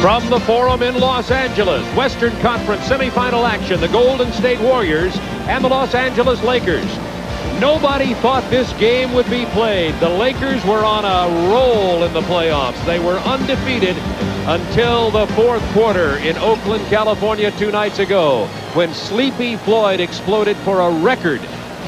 From the Forum in Los Angeles, Western Conference semifinal action, the Golden State Warriors and the Los Angeles Lakers. Nobody thought this game would be played. The Lakers were on a roll in the playoffs. They were undefeated until the fourth quarter in Oakland, California 2 nights ago, when Sleepy Floyd exploded for a record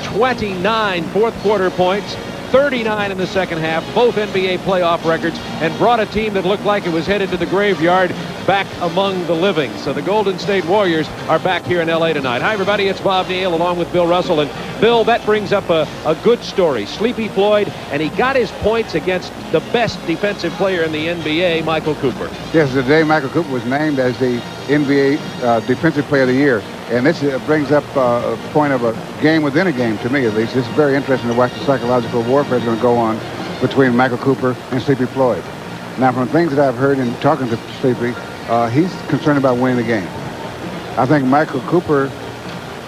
29 fourth quarter points, 39 in the second half, both NBA playoff records, and brought a team that looked like it was headed to the graveyard back among the living. So the Golden State Warriors are back here in LA tonight. Hi everybody, it's Bob Neal along with Bill Russell. And Bill, that brings up a good story. Sleepy Floyd, and he got his points against the best defensive player in the NBA, Michael Cooper. Yes, today Michael Cooper was named as the NBA Defensive Player of the Year. And this brings up a point of a game within a game, to me at least. It's very interesting to watch the psychological warfare that's going to go on between Michael Cooper and Sleepy Floyd. Now, from things that I've heard in talking to Sleepy, he's concerned about winning the game. I think Michael Cooper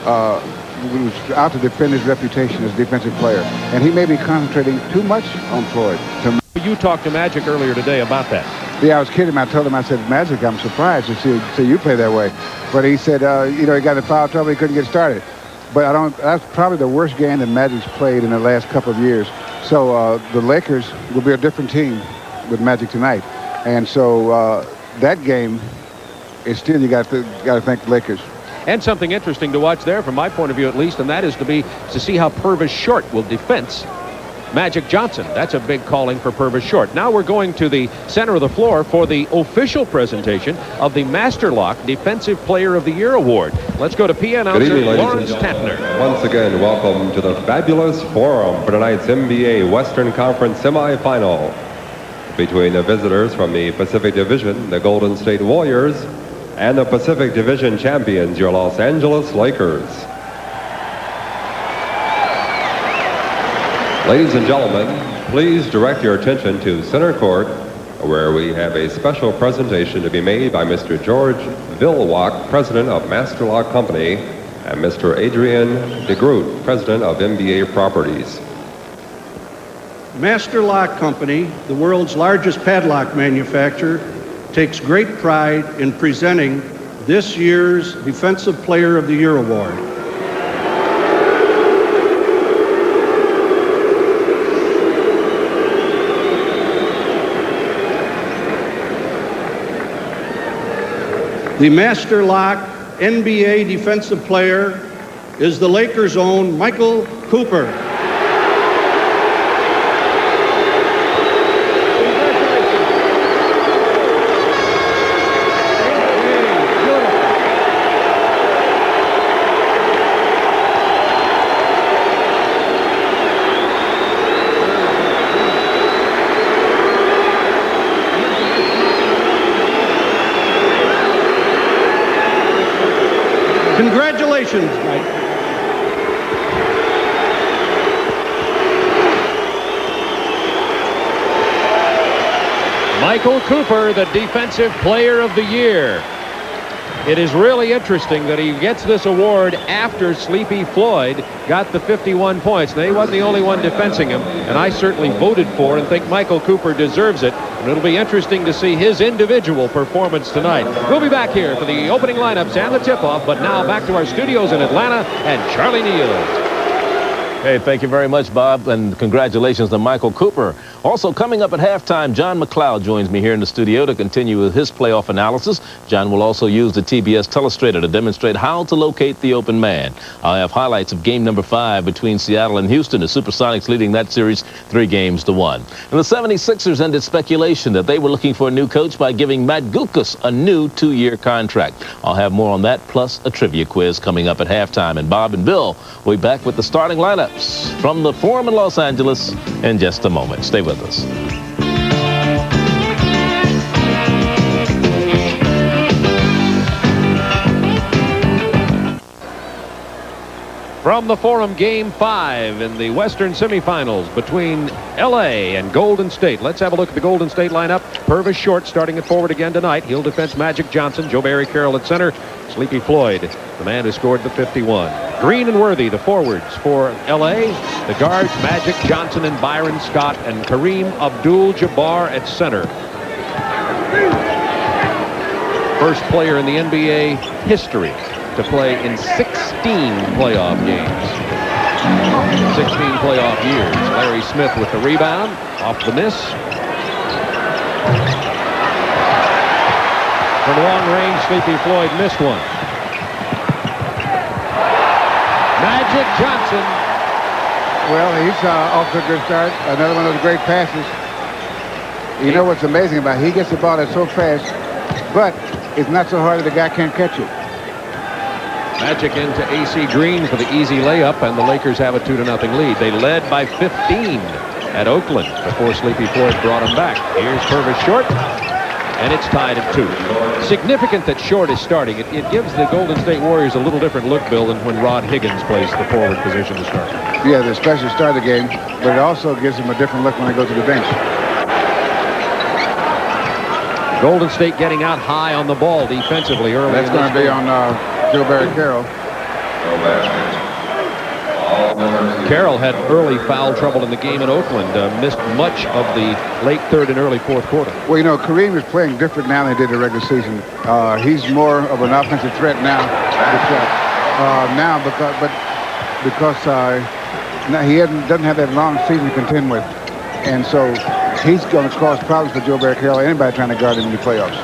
was out to defend his reputation as a defensive player, and he may be concentrating too much on Floyd. You talked to Magic earlier today about that. Yeah, I was kidding him. I told him, I said, Magic, I'm surprised to see you play that way. But he said, you know, he got in foul trouble, he couldn't get started. But that's probably the worst game that Magic's played in the last couple of years. So the Lakers will be a different team with Magic tonight. And so that game is still, you got to thank the Lakers. And something interesting to watch there, from my point of view at least, and that is to see how Purvis Short will defense Magic Johnson. That's a big calling for Purvis Short. Now we're going to the center of the floor for the official presentation of the Master Lock Defensive Player of the Year Award. Let's go to PA announcer Lawrence Tatner. Once again, welcome to the fabulous forum for tonight's NBA Western Conference semifinal between the visitors from the Pacific Division, the Golden State Warriors, and the Pacific Division champions, your Los Angeles Lakers. Ladies and gentlemen, please direct your attention to center court, where we have a special presentation to be made by Mr. George Vilwalk, president of Master Lock Company, and Mr. Adrian DeGroot, president of NBA Properties. Master Lock Company, the world's largest padlock manufacturer, takes great pride in presenting this year's Defensive Player of the Year Award. The Master Lock NBA Defensive Player is the Lakers' own Michael Cooper. Congratulations, Mike. Michael Cooper, the Defensive Player of the Year. It is really interesting that he gets this award after Sleepy Floyd got the 51 points. Now, he wasn't the only one defensing him, and I certainly voted for and think Michael Cooper deserves it. And it'll be interesting to see his individual performance tonight. We'll be back here for the opening lineups and the tip-off, but now back to our studios in Atlanta and Charlie Neal. Hey, thank you very much, Bob, and congratulations to Michael Cooper. Also, coming up at halftime, John McLeod joins me here in the studio to continue with his playoff analysis. John will also use the TBS Telestrator to demonstrate how to locate the open man. I'll have highlights of game number 5 between Seattle and Houston, the Supersonics leading that series 3-1. And the 76ers ended speculation that they were looking for a new coach by giving Matt Guokas a new 2-year contract. I'll have more on that, plus a trivia quiz coming up at halftime. And Bob and Bill will be back with the starting lineups from the Forum in Los Angeles in just a moment. Stay with us. From the Forum, Game 5 in the Western semifinals between L.A. and Golden State. Let's have a look at the Golden State lineup. Purvis Short starting at forward again tonight. He'll defense Magic Johnson. Joe Barry Carroll at center. Sleepy Floyd, the man who scored the 51. Green and Worthy, the forwards for L.A. The guards, Magic Johnson and Byron Scott, and Kareem Abdul-Jabbar at center. First player in the NBA history to play in 16 playoff games. 16 playoff years. Larry Smith with the rebound. Off the miss. From long range, Sleepy Floyd missed one. Magic Johnson. Well, he's off to a good start. Another one of those great passes. You know what's amazing about it? He gets the ball that's so fast, but it's not so hard that the guy can't catch it. Magic into AC Green for the easy layup, and the Lakers have a 2-0 lead. They led by 15 at Oakland before Sleepy Floyd brought them back. Here's Purvis Short, and it's tied at 2. Significant that Short is starting. It gives the Golden State Warriors a little different look, Bill, than when Rod Higgins plays the forward position to start. Yeah, the special start of the game, but it also gives them a different look when they go to the bench. Golden State getting out high on the ball defensively early. That's going to be on Joe Barry Carroll. Carroll had early foul trouble in the game in Oakland. Missed much of the late third and early fourth quarter. Well, you know, Kareem is playing different now than he did in the regular season. He's more of an offensive threat now. Because now he doesn't have that long season to contend with, and so he's going to cause problems for Joe Barry Carroll. Anybody trying to guard him in the playoffs.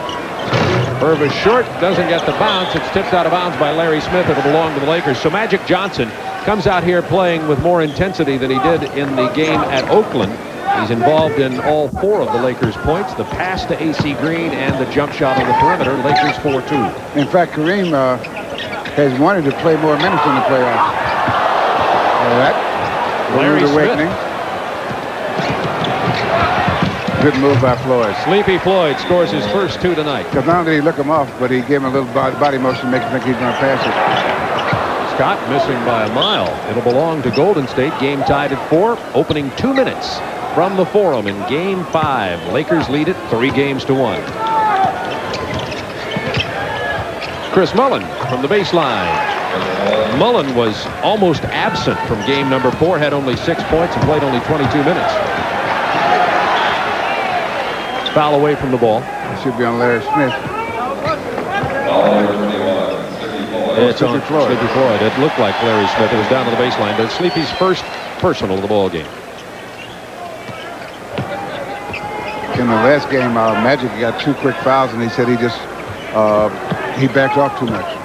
Purvis Short doesn't get the bounce. It's tipped out of bounds by Larry Smith. It'll belong to the Lakers. So Magic Johnson comes out here playing with more intensity than he did in the game at Oakland. He's involved in all 4 of the Lakers' points, the pass to AC Green and the jump shot on the perimeter. Lakers 4-2. In fact, Kareem has wanted to play more minutes in the playoffs. That Larry awakening. Smith. Good move by Floyd. Sleepy Floyd scores his first 2 tonight. Because not only did he look him off, but he gave him a little body motion to make him think he's going to pass it. Scott missing by a mile. It'll belong to Golden State. Game tied at 4. Opening 2 minutes from the Forum in Game 5. Lakers lead it 3-1. Chris Mullen from the baseline. Mullen was almost absent from game number 4. Had only 6 points and played only 22 minutes. Foul away from the ball. It should be on Larry Smith. It's on Sleepy Floyd. It looked like Larry Smith. It was down to the baseline, but it's Sleepy's first personal of the ball game. In the last game, Magic got 2 quick fouls, and he said he backed off too much.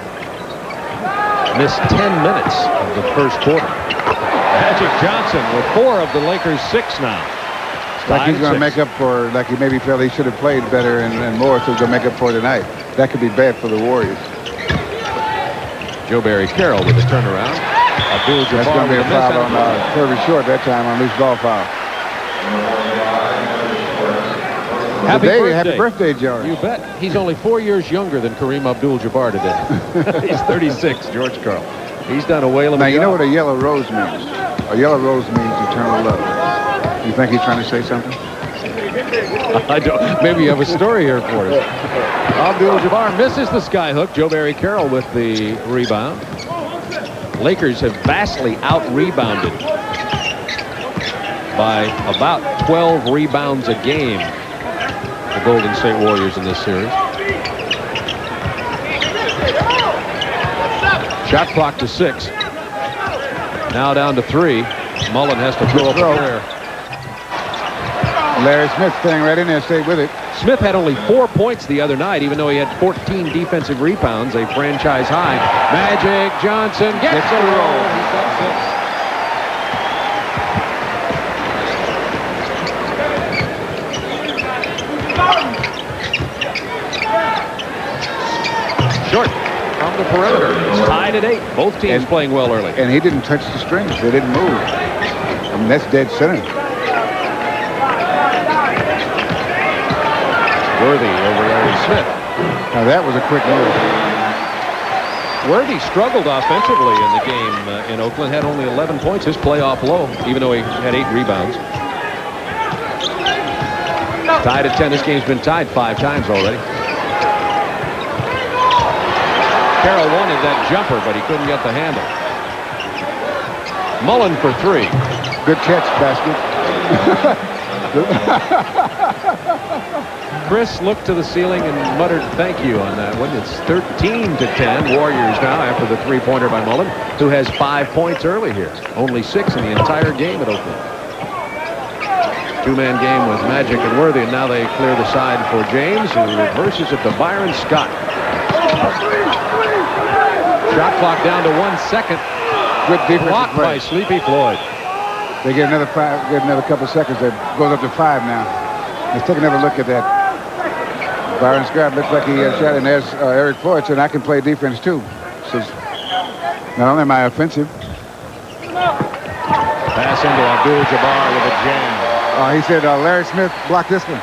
Missed 10 minutes of the first quarter. Magic Johnson with 4 of the Lakers' 6 now. Like he's going to make up for, like he maybe felt he should have played better and more, so he's going to make up for tonight. That could be bad for the Warriors. Joe Barry Carroll with the turnaround. Abdul-Jabbar. That's going to be a foul on Purvis Short that time on loose ball foul. Happy birthday, George. You bet. He's only 4 years younger than Kareem Abdul-Jabbar today. He's 36, George Carl. He's done a whale of a job. Now, you know what a yellow rose means? A yellow rose means eternal love. You think he's trying to say something? I don't. Maybe you have a story here for us. Abdul-Jabbar misses the skyhook. Joe Barry Carroll with the rebound. Lakers have vastly out-rebounded by about 12 rebounds a game. The Golden State Warriors in this series. Shot clock to 6. Now down to 3. Mullen has to throw up a prayer. Larry Smith staying right in there, stay with it. Smith had only 4 points the other night, even though he had 14 defensive rebounds, a franchise high. Magic Johnson gets the roll. He's got 6. Short from the perimeter. It's tied at 8. Both teams playing well early. And he didn't touch the strings. They didn't move. I mean, that's dead center. Worthy over Larry Smith. Now that was a quick move. Worthy struggled offensively in the game in Oakland. Had only 11 points, his playoff low, even though he had 8 rebounds. Tied at 10. This game's been tied 5 times already. Carroll wanted that jumper, but he couldn't get the handle. Mullen for 3. Good catch, basket. Chris looked to the ceiling and muttered thank you on that one. It's 13-10 Warriors now after the three-pointer by Mullen, who has 5 points early here. Only 6 in the entire game at Oakland. Two-man game with Magic and Worthy, and now they clear the side for James, who reverses it to Byron Scott. Shot clock down to 1 second. Good defensive Blocked play. by Sleepy Floyd. They get another 5, get another couple seconds. That goes up to 5 now. Let's take another look at that. Byron Scott looks like he shot, and there's Eric Floyd said, I can play defense too. Says, not only am I offensive. Pass into Abdul-Jabbar with a jam. He said, Larry Smith blocked this one.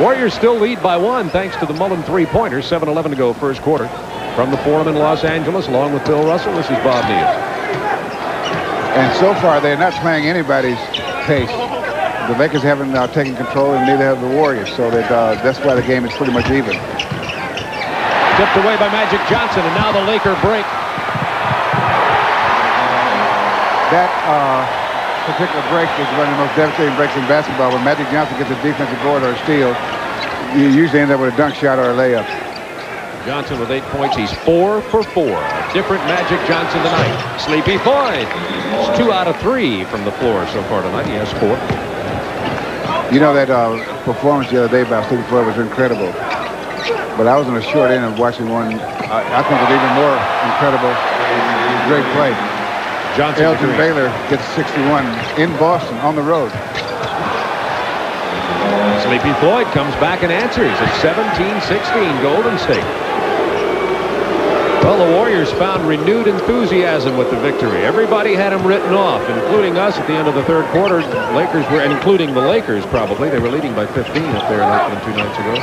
Warriors still lead by 1 thanks to the Mullen three-pointer. 7:11 to go first quarter. From the Forum in Los Angeles, along with Bill Russell, this is Bob Neal. And so far, they're not playing anybody's pace. The Lakers haven't taken control, and neither have the Warriors. So that's why the game is pretty much even. Tipped away by Magic Johnson, and now the Laker break. That particular break is one of the most devastating breaks in basketball. When Magic Johnson gets a defensive board or a steal, you usually end up with a dunk shot or a layup. Johnson with 8 points. He's 4 for 4. A different Magic Johnson tonight. Sleepy Floyd. It's 2 out of 3 from the floor so far tonight. He has 4. You know, that performance the other day by Sleepy Floyd was incredible. But I was on the short end of watching one, I think was even more incredible. Great play. Johnson Elgin Baylor gets 61 in Boston on the road. Sleepy Floyd comes back and answers at 17-16 Golden State. Well, the Warriors found renewed enthusiasm with the victory. Everybody had them written off, including us at the end of the third quarter. Lakers were, including the Lakers probably. They were leading by 15 up there in Oakland 2 nights ago.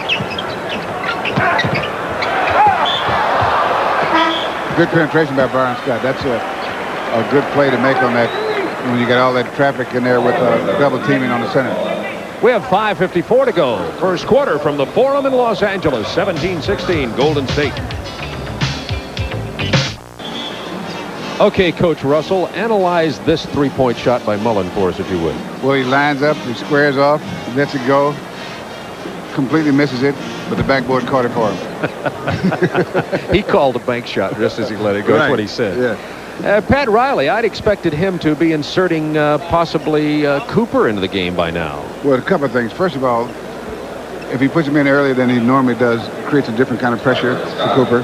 Good penetration by Byron Scott. That's a good play to make on that when you got all that traffic in there with double teaming on the center. We have 5:54 to go. First quarter from the Forum in Los Angeles. 17-16 Golden State. Okay, Coach Russell, analyze this three-point shot by Mullen for us, if you would. Well, he lines up, he squares off, lets it go, completely misses it, but the backboard caught it for him. He called a bank shot just as he let it go. Right. That's what he said. Yeah. Pat Riley, I'd expected him to be inserting possibly Cooper into the game by now. Well, a couple of things. First of all, if he puts him in earlier than he normally does, it creates a different kind of pressure for Cooper.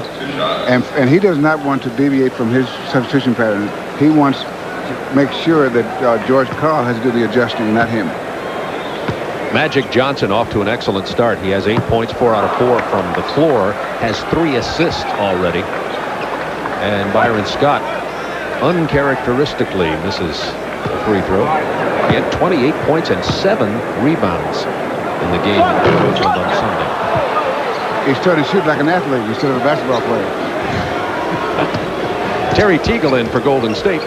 And he does not want to deviate from his substitution pattern. He wants to make sure that George Karl has to do the adjusting, not him. Magic Johnson off to an excellent start. He has 8 points, 4 out of 4 from the floor, has 3 assists already. And Byron Scott uncharacteristically misses a free throw. He had 28 points and 7 rebounds in the game in Oakland on Sunday. He's trying to shoot like an athlete instead of a basketball player. Terry Teagle in for Golden State.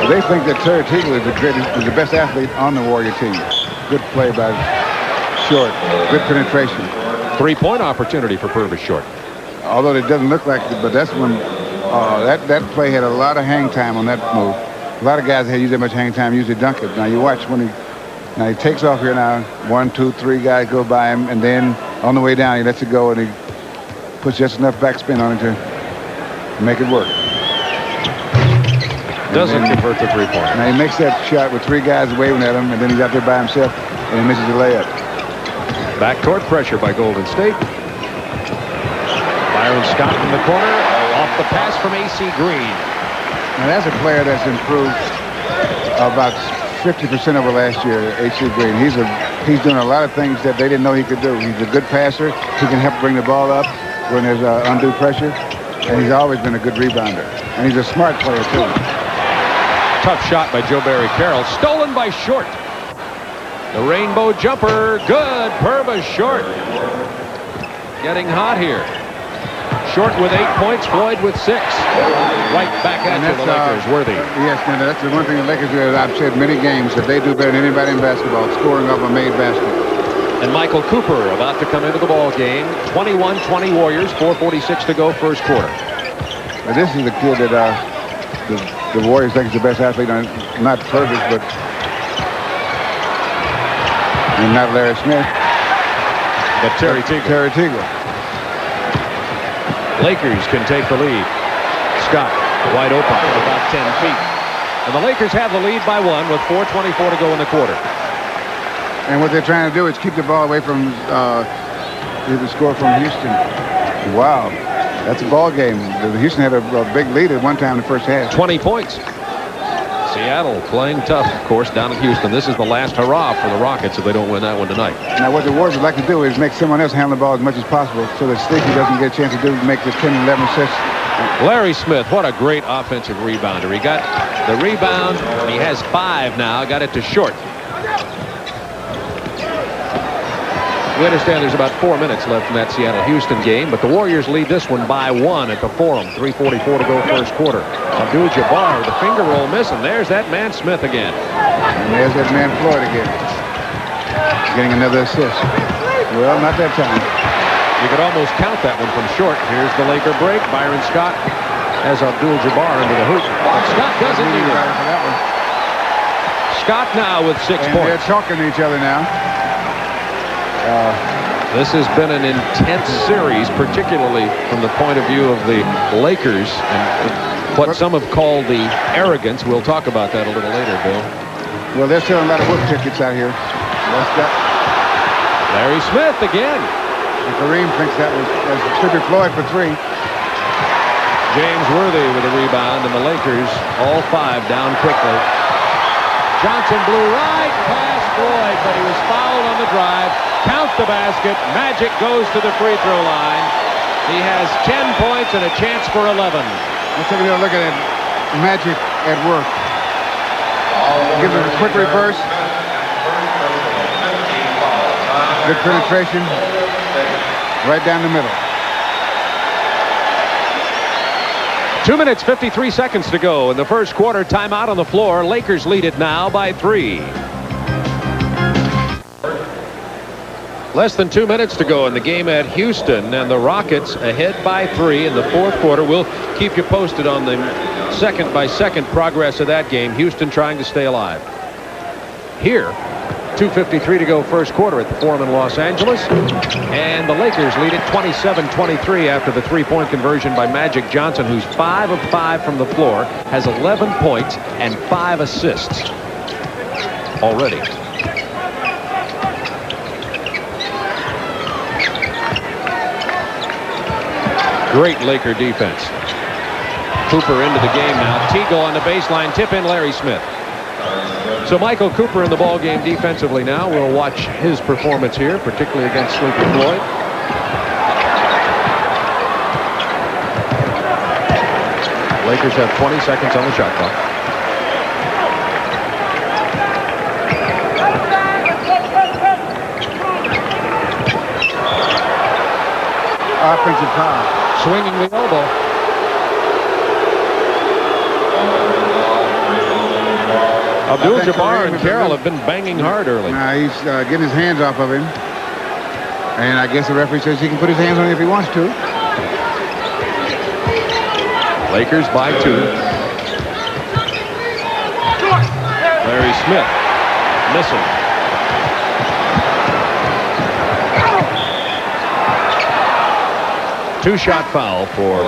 They think that Terry Teagle is the best athlete on the Warrior team. Good play by Short. Good penetration. 3-point opportunity for Purvis Short. Although it doesn't look like it, but that's when that play had a lot of hang time on that move. A lot of guys that use that much hang time usually dunk it. Now you watch when he takes off here now. 1, 2, 3 guys go by him, and then on the way down he lets it go and he puts just enough backspin on it to make it work. Doesn't convert the 3-point. Now he makes that shot with 3 guys waving at him, and then he's out there by himself and he misses the layup. Backcourt pressure by Golden State. Byron Scott in the corner, off the pass from A.C. Green. Now that's a player that's improved about 50% over last year, A.C. Green. He's doing a lot of things that they didn't know he could do. He's a good passer. He can help bring the ball up when there's undue pressure. And he's always been a good rebounder. And he's a smart player, too. Tough shot by Joe Barry Carroll. Stolen by Short. The rainbow jumper. Good. Purvis Short. Getting hot here. Short with 8 points. Floyd with 6. Right back at you, the Lakers. Worthy. Yes, and that's the one thing the Lakers do. I've said many games that they do better than anybody in basketball, scoring off a made basket. And Michael Cooper about to come into the ball game. 21-20 Warriors. 4:46 to go first quarter. Now, this is the kid that the Warriors think is the best athlete, not Purvis, but And not Larry Smith, but Terry Teagle. Terry Teagle. Lakers can take the lead. Scott wide open at about 10 feet. And the Lakers have the lead by 1 with 4:24 to go in the quarter. And what they're trying to do is keep the ball away from the score from Houston. Wow, that's a ball game. Houston had a big lead at one time in the first half. 20 points. Seattle playing tough, of course, down at Houston. This is the last hurrah for the Rockets if they don't win that one tonight. Now, what the Warriors would like to do is make someone else handle the ball as much as possible so that Sticky doesn't get a chance to make the 10 and 11 assists. Larry Smith, what a great offensive rebounder. He got the rebound. He has 5 now. Got it to Short. We understand there's about 4 minutes left in that Seattle-Houston game, but the Warriors lead this one by 1 at the Forum. 3:44 to go first quarter. Abdul-Jabbar with the finger roll miss, and there's that man Smith again. And there's that man Floyd again. Getting another assist. Well, not that time. You could almost count that one from Short. Here's the Laker break. Byron Scott has Abdul-Jabbar into the hoop. But Scott doesn't need it. Scott now with 6 and points. They're talking to each other now. This has been an intense series, particularly from the point of view of the Lakers and what some have called the arrogance. We'll talk about that a little later, Bill. Well, they're selling a lot of whoop tickets out here. That's that. Larry Smith again. And Kareem thinks that should be Floyd for 3. James Worthy with a rebound, and the Lakers all 5 down quickly. Johnson blew right past Floyd, but he was fouled on the drive. Count the basket. Magic goes to the free throw line. He has 10 points and a chance for 11. Let's take a look at it. Magic at work. Gives it a quick reverse. Good penetration. Right down the middle. 2 minutes, 53 seconds to go in the first quarter. Timeout on the floor. Lakers lead it now by 3. Less than 2 minutes to go in the game at Houston, and the Rockets ahead by 3 in the fourth quarter. We'll keep you posted on the second-by-second progress of that game. Houston trying to stay alive. Here, 2:53 to go first quarter at the Forum in Los Angeles, and the Lakers lead it 27-23 after the three-point conversion by Magic Johnson, who's 5 of 5 from the floor, has 11 points and 5 assists already. Great Laker defense. Cooper into the game now. Teagle on the baseline. Tip in Larry Smith. So Michael Cooper in the ball game defensively now. We'll watch his performance here, particularly against Sleepy Floyd. Lakers have 20 seconds on the shot clock. Offensive foul. Swinging the elbow. Abdul-Jabbar and Carroll have been banging hard early. He's getting his hands off of him. And I guess the referee says he can put his hands on it if he wants to. Lakers by 2. Larry Smith missing. Two-shot foul for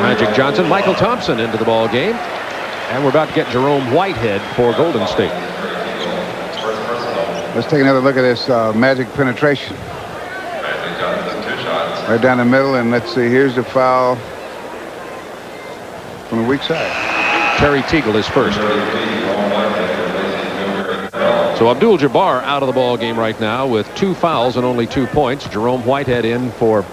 Magic Johnson. Michael Thompson into the ball game. And we're about to get Jerome Whitehead for Golden State. Let's take another look at this Magic penetration. Right down the middle, and let's see, here's the foul from the weak side. Terry Teagle is first. So Abdul-Jabbar out of the ball game right now with 2 fouls and only 2 points. Jerome Whitehead in for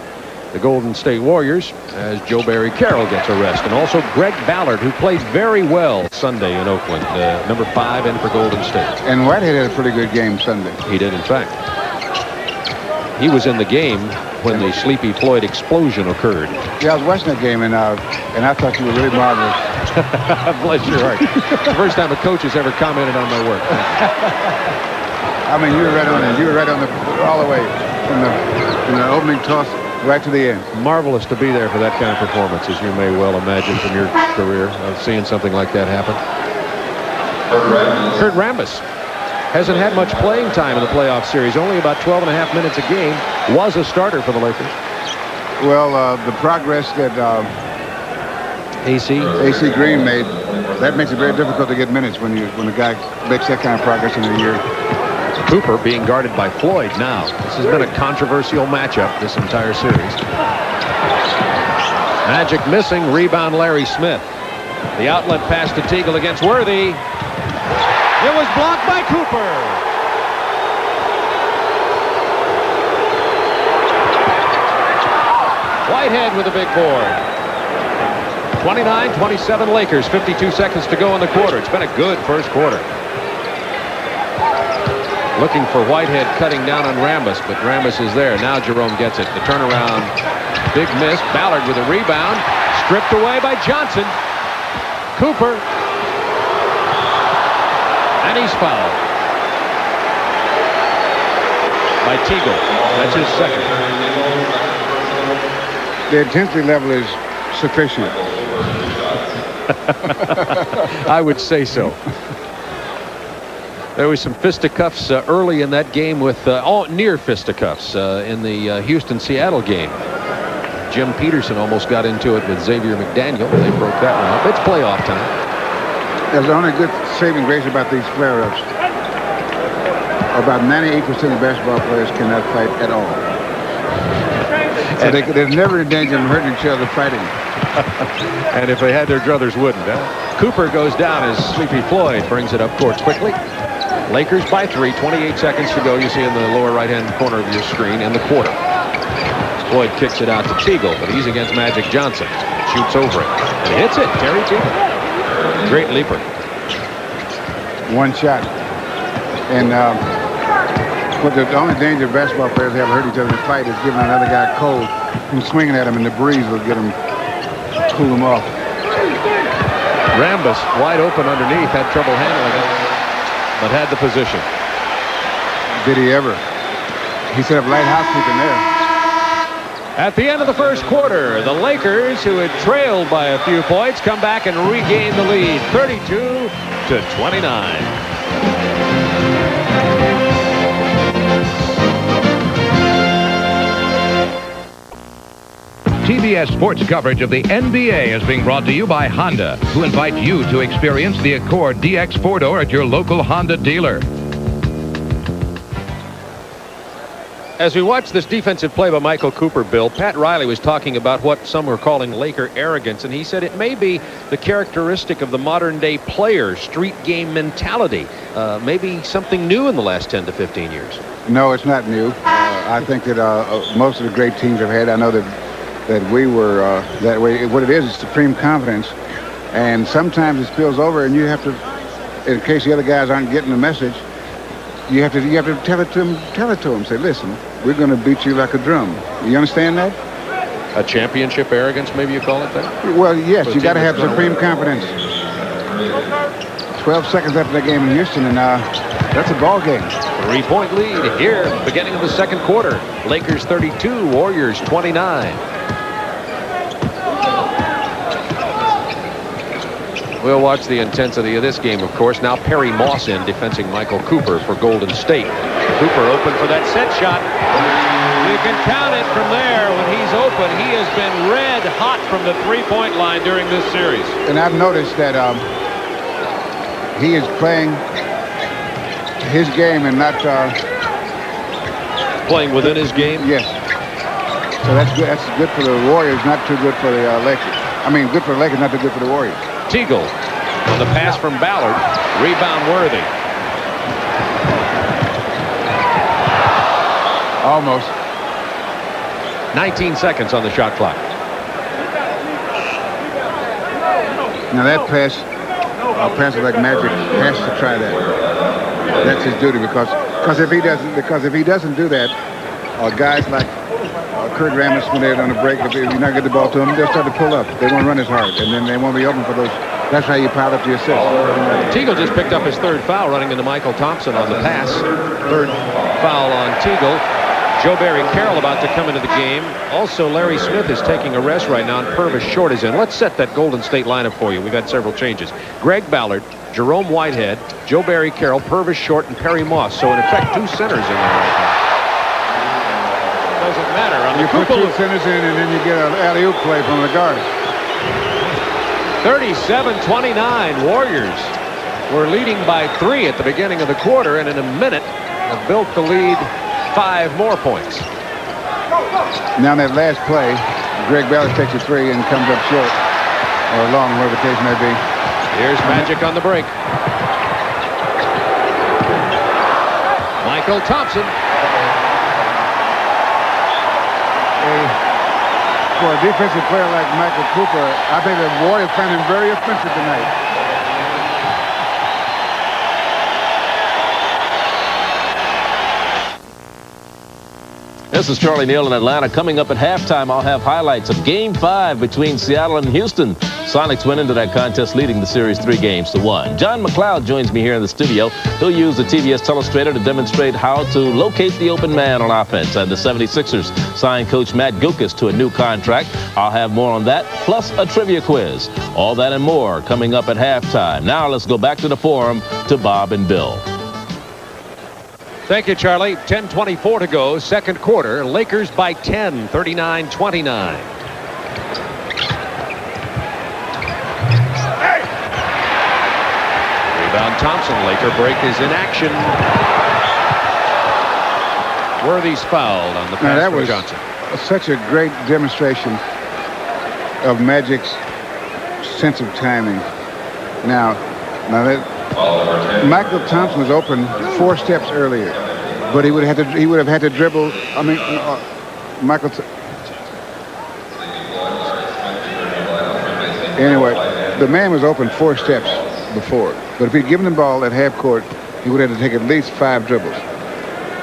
the Golden State Warriors as Joe Barry Carroll gets a rest. And also Greg Ballard, who played very well Sunday in Oakland, number 5 in for Golden State. And Whitehead had a pretty good game Sunday. He did, in fact. He was in the game when the Sleepy Floyd explosion occurred. Yeah, I was watching that game, and I thought you were really marvelous. Bless your heart. The first time a coach has ever commented on my work. I mean, you were right on the all the way from the opening toss right to the end. Marvelous to be there for that kind of performance, as you may well imagine from your career of seeing something like that happen. Kurt Rambis hasn't had much playing time in the playoff series. Only about 12.5 minutes a game. Was a starter for the Lakers. Well, the progress that AC Green made, that makes it very difficult to get minutes when a guy makes that kind of progress in a year. Cooper being guarded by Floyd now. This has been a controversial matchup this entire series. Magic missing. Rebound Larry Smith. The outlet pass to Teagle against Worthy. It was blocked by Cooper. Whitehead with a big board. 29-27 Lakers. 52 seconds to go in the quarter. It's been a good first quarter. Looking for Whitehead cutting down on Rambis, but Rambis is there. Now Jerome gets it. The turnaround. Big miss. Ballard with a rebound. Stripped away by Johnson. Cooper. And he's fouled by Teagle. That's his second. The intensity level is sufficient. I would say so. There was some fisticuffs early in that game with near fisticuffs in the Houston-Seattle game. Jim Peterson almost got into it with Xavier McDaniel. They broke that one up. It's playoff time. There's only good saving grace about these flare-ups. About 98% of basketball players cannot fight at all. So they're never in danger of hurting each other fighting. And if they had, their druthers wouldn't. Cooper goes down as Sleepy Floyd brings it up court quickly. Lakers by 3, 28 seconds to go. You see in the lower right-hand corner of your screen in the quarter. Floyd kicks it out to Teagle, but he's against Magic Johnson. Shoots over it. And hits it. Terry Teagle. Great leaper. One shot. And but the only danger basketball players have hurt each other in a fight is giving another guy cold and swinging at him, and the breeze will get him, cool him off. Rambis wide open underneath, had trouble handling it, but had the position. Did he ever? He set up light housekeeping there. At the end of the first quarter, the Lakers, who had trailed by a few points, come back and regain the lead, 32-29. TBS sports coverage of the NBA is being brought to you by Honda, who invite you to experience the Accord DX 4-door at your local Honda dealer. As we watch this defensive play by Michael Cooper, Bill, Pat Riley was talking about what some were calling Laker arrogance, and he said it may be the characteristic of the modern-day player, street game mentality. Maybe something new in the last 10 to 15 years. No, it's not new. I think that most of the great teams have had. I know that we were that way. What it is supreme confidence, and sometimes it spills over, and you have to, in case the other guys aren't getting the message, you have to tell it to them. Say, listen, we're going to beat you like a drum. You understand that? A championship arrogance, maybe you call it that? Well, yes, you got to have supreme confidence. 12 seconds after the game in Houston, and that's a ball game. 3-point lead here, beginning of the second quarter. Lakers 32, Warriors 29. We'll watch the intensity of this game, of course. Now Perry Moss in defending Michael Cooper for Golden State. Cooper open for that set shot. You can count it from there. When he's open, he has been red hot from the three-point line during this series. And I've noticed that he is playing his game and not playing within his game. Yes. So that's good. That's good for the Warriors, not too good for the Lakers. I mean, good for the Lakers, not too good for the Warriors. Teagle on the pass from Ballard. Rebound Worthy. Almost. 19 seconds on the shot clock. Now that pass, passer like Magic has to try that. That's his duty because if he doesn't do that, guys like Kurt Rambis, when they're on a break, if you not get the ball to them, they'll start to pull up. They won't run as hard, and then they won't be open for those. That's how you pile up the assists. Teagle just picked up his third foul, running into Michael Thompson on the pass. Third foul on Teagle. Joe Barry Carroll about to come into the game. Also, Larry Smith is taking a rest right now, and Purvis Short is in. Let's set that Golden State lineup for you. We've had several changes. Greg Ballard, Jerome Whitehead, Joe Barry Carroll, Purvis Short, and Perry Moss. So in effect, 2 centers in there right now. Doesn't matter. On You the put Koopa 2 centers in, and then you get an alley-oop play from the guard. 37-29. Warriors were leading by 3 at the beginning of the quarter, and in a minute have built the lead 5 more points. Now in that last play, Greg Ballard takes a 3 and comes up short, or long, whatever the case may be. Here's Magic on the break. Michael Thompson. For a defensive player like Michael Cooper, I think the Warriors found him very offensive tonight. This is Charlie Neal in Atlanta. Coming up at halftime, I'll have highlights of Game 5 between Seattle and Houston. Sonics went into that contest leading the series 3-1. John McLeod joins me here in the studio. He'll use the TBS Telestrator to demonstrate how to locate the open man on offense. And the 76ers signed Coach Matt Guokas to a new contract. I'll have more on that, plus a trivia quiz. All that and more coming up at halftime. Now let's go back to the forum to Bob and Bill. Thank you, Charlie. 10:24 to go, second quarter. Lakers by 10, 39-29. Rebound Thompson. Laker break is in action. Worthy's fouled on the pass that from was Johnson. Such a great demonstration of Magic's sense of timing. Now that Michael Thompson was open 4 steps earlier, but he would have had to dribble. I mean, anyway, the man was open 4 steps before, but if he'd given the ball at half court, he would have to take at least 5 dribbles.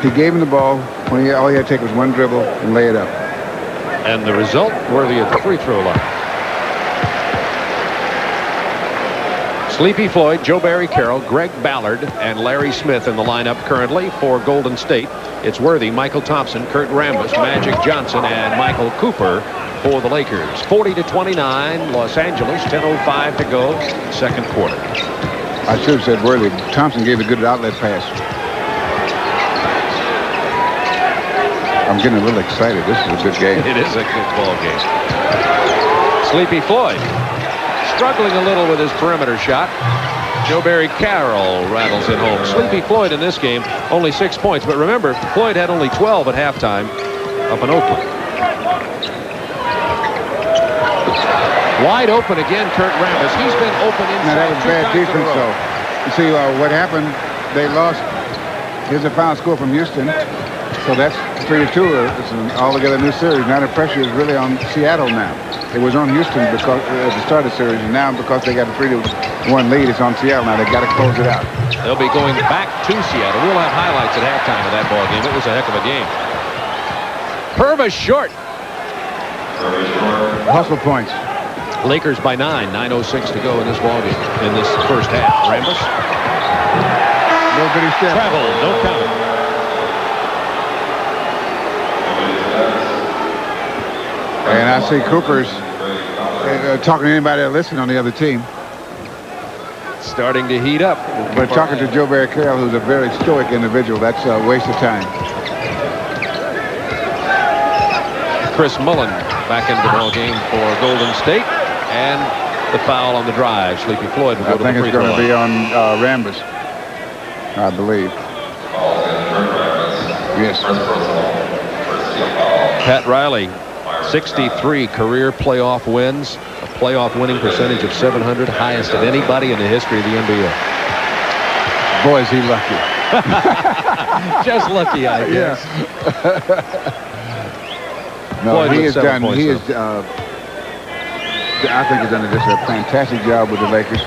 He gave him the ball when all he had to take was 1 dribble and lay it up. And the result, Worthy at the free throw line. Sleepy Floyd, Joe Barry Carroll, Greg Ballard, and Larry Smith in the lineup currently for Golden State. It's Worthy, Michael Thompson, Kurt Rambis, Magic Johnson, and Michael Cooper for the Lakers. 40-29, Los Angeles, 10:05 to go, second quarter. I should have said Worthy. Thompson gave a good outlet pass. I'm getting a little excited. This is a good game. It is a good ball game. Sleepy Floyd struggling a little with his perimeter shot. Joe Barry Carroll rattles it home. Sleepy Floyd in this game, only 6 points. But remember, Floyd had only 12 at halftime up in Oakland. Wide open again, Kurt Rambis. He's been open inside. Now, that was bad defense, though. You see, what happened, they lost. Here's the final score from Houston. So that's 3-2. It's an altogether new series. Now the pressure is really on Seattle now. It was on Houston because at the start of the series, and now because they got a 3-1 lead, it's on Seattle now. They got to close it out. They'll be going back to Seattle. We'll have highlights at halftime of that ball game. It was a heck of a game. Purvis Short. Hustle points. Lakers by 9. 9:06 to go in this ball game in this first half. Rambis. Little bitty step. Travel. No count. And I see Cooper's talking to anybody that listens on the other team. Starting to heat up. But talking to Joe Barry Carroll, who's a very stoic individual, that's a waste of time. Chris Mullen back into the ball game for Golden State. And the foul on the drive. Sleepy Floyd will go to the free throw line. I think it's going to be on Rambis, I believe. Yes. Pat Riley, 63 career playoff wins, a playoff winning percentage of 700, highest of anybody in the history of the NBA. Boy, is he lucky. Just lucky, I guess. No, Floyd he with has 7 done. points, He is. I think he's done just a fantastic job with the Lakers.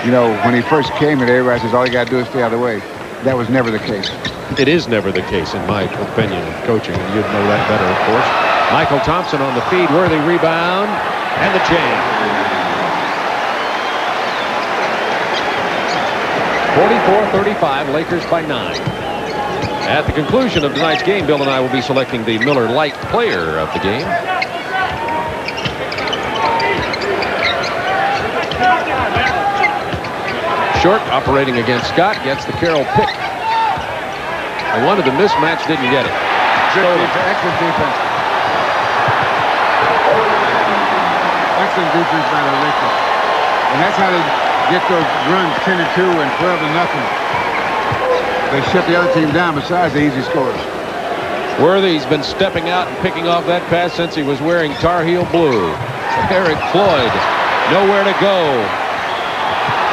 You know, when he first came here, everybody says all you got to do is stay out of the way. That was never the case. It is never the case, in my opinion, of coaching, and you'd know that better, of course. Michael Thompson on the feed, Worthy rebound, and the chain. 44-35, Lakers by 9. At the conclusion of tonight's game, Bill and I will be selecting the Miller Lite player of the game. Short operating against Scott, gets the Carroll pick. I wanted the mismatch, didn't get it. Excellent defense. Excellent defense by the Lakers. And that's how they get those runs 10-2 and 12-0. They shut the other team down besides the easy scores. Worthy's been stepping out and picking off that pass since he was wearing Tar Heel blue. Eric Floyd, nowhere to go.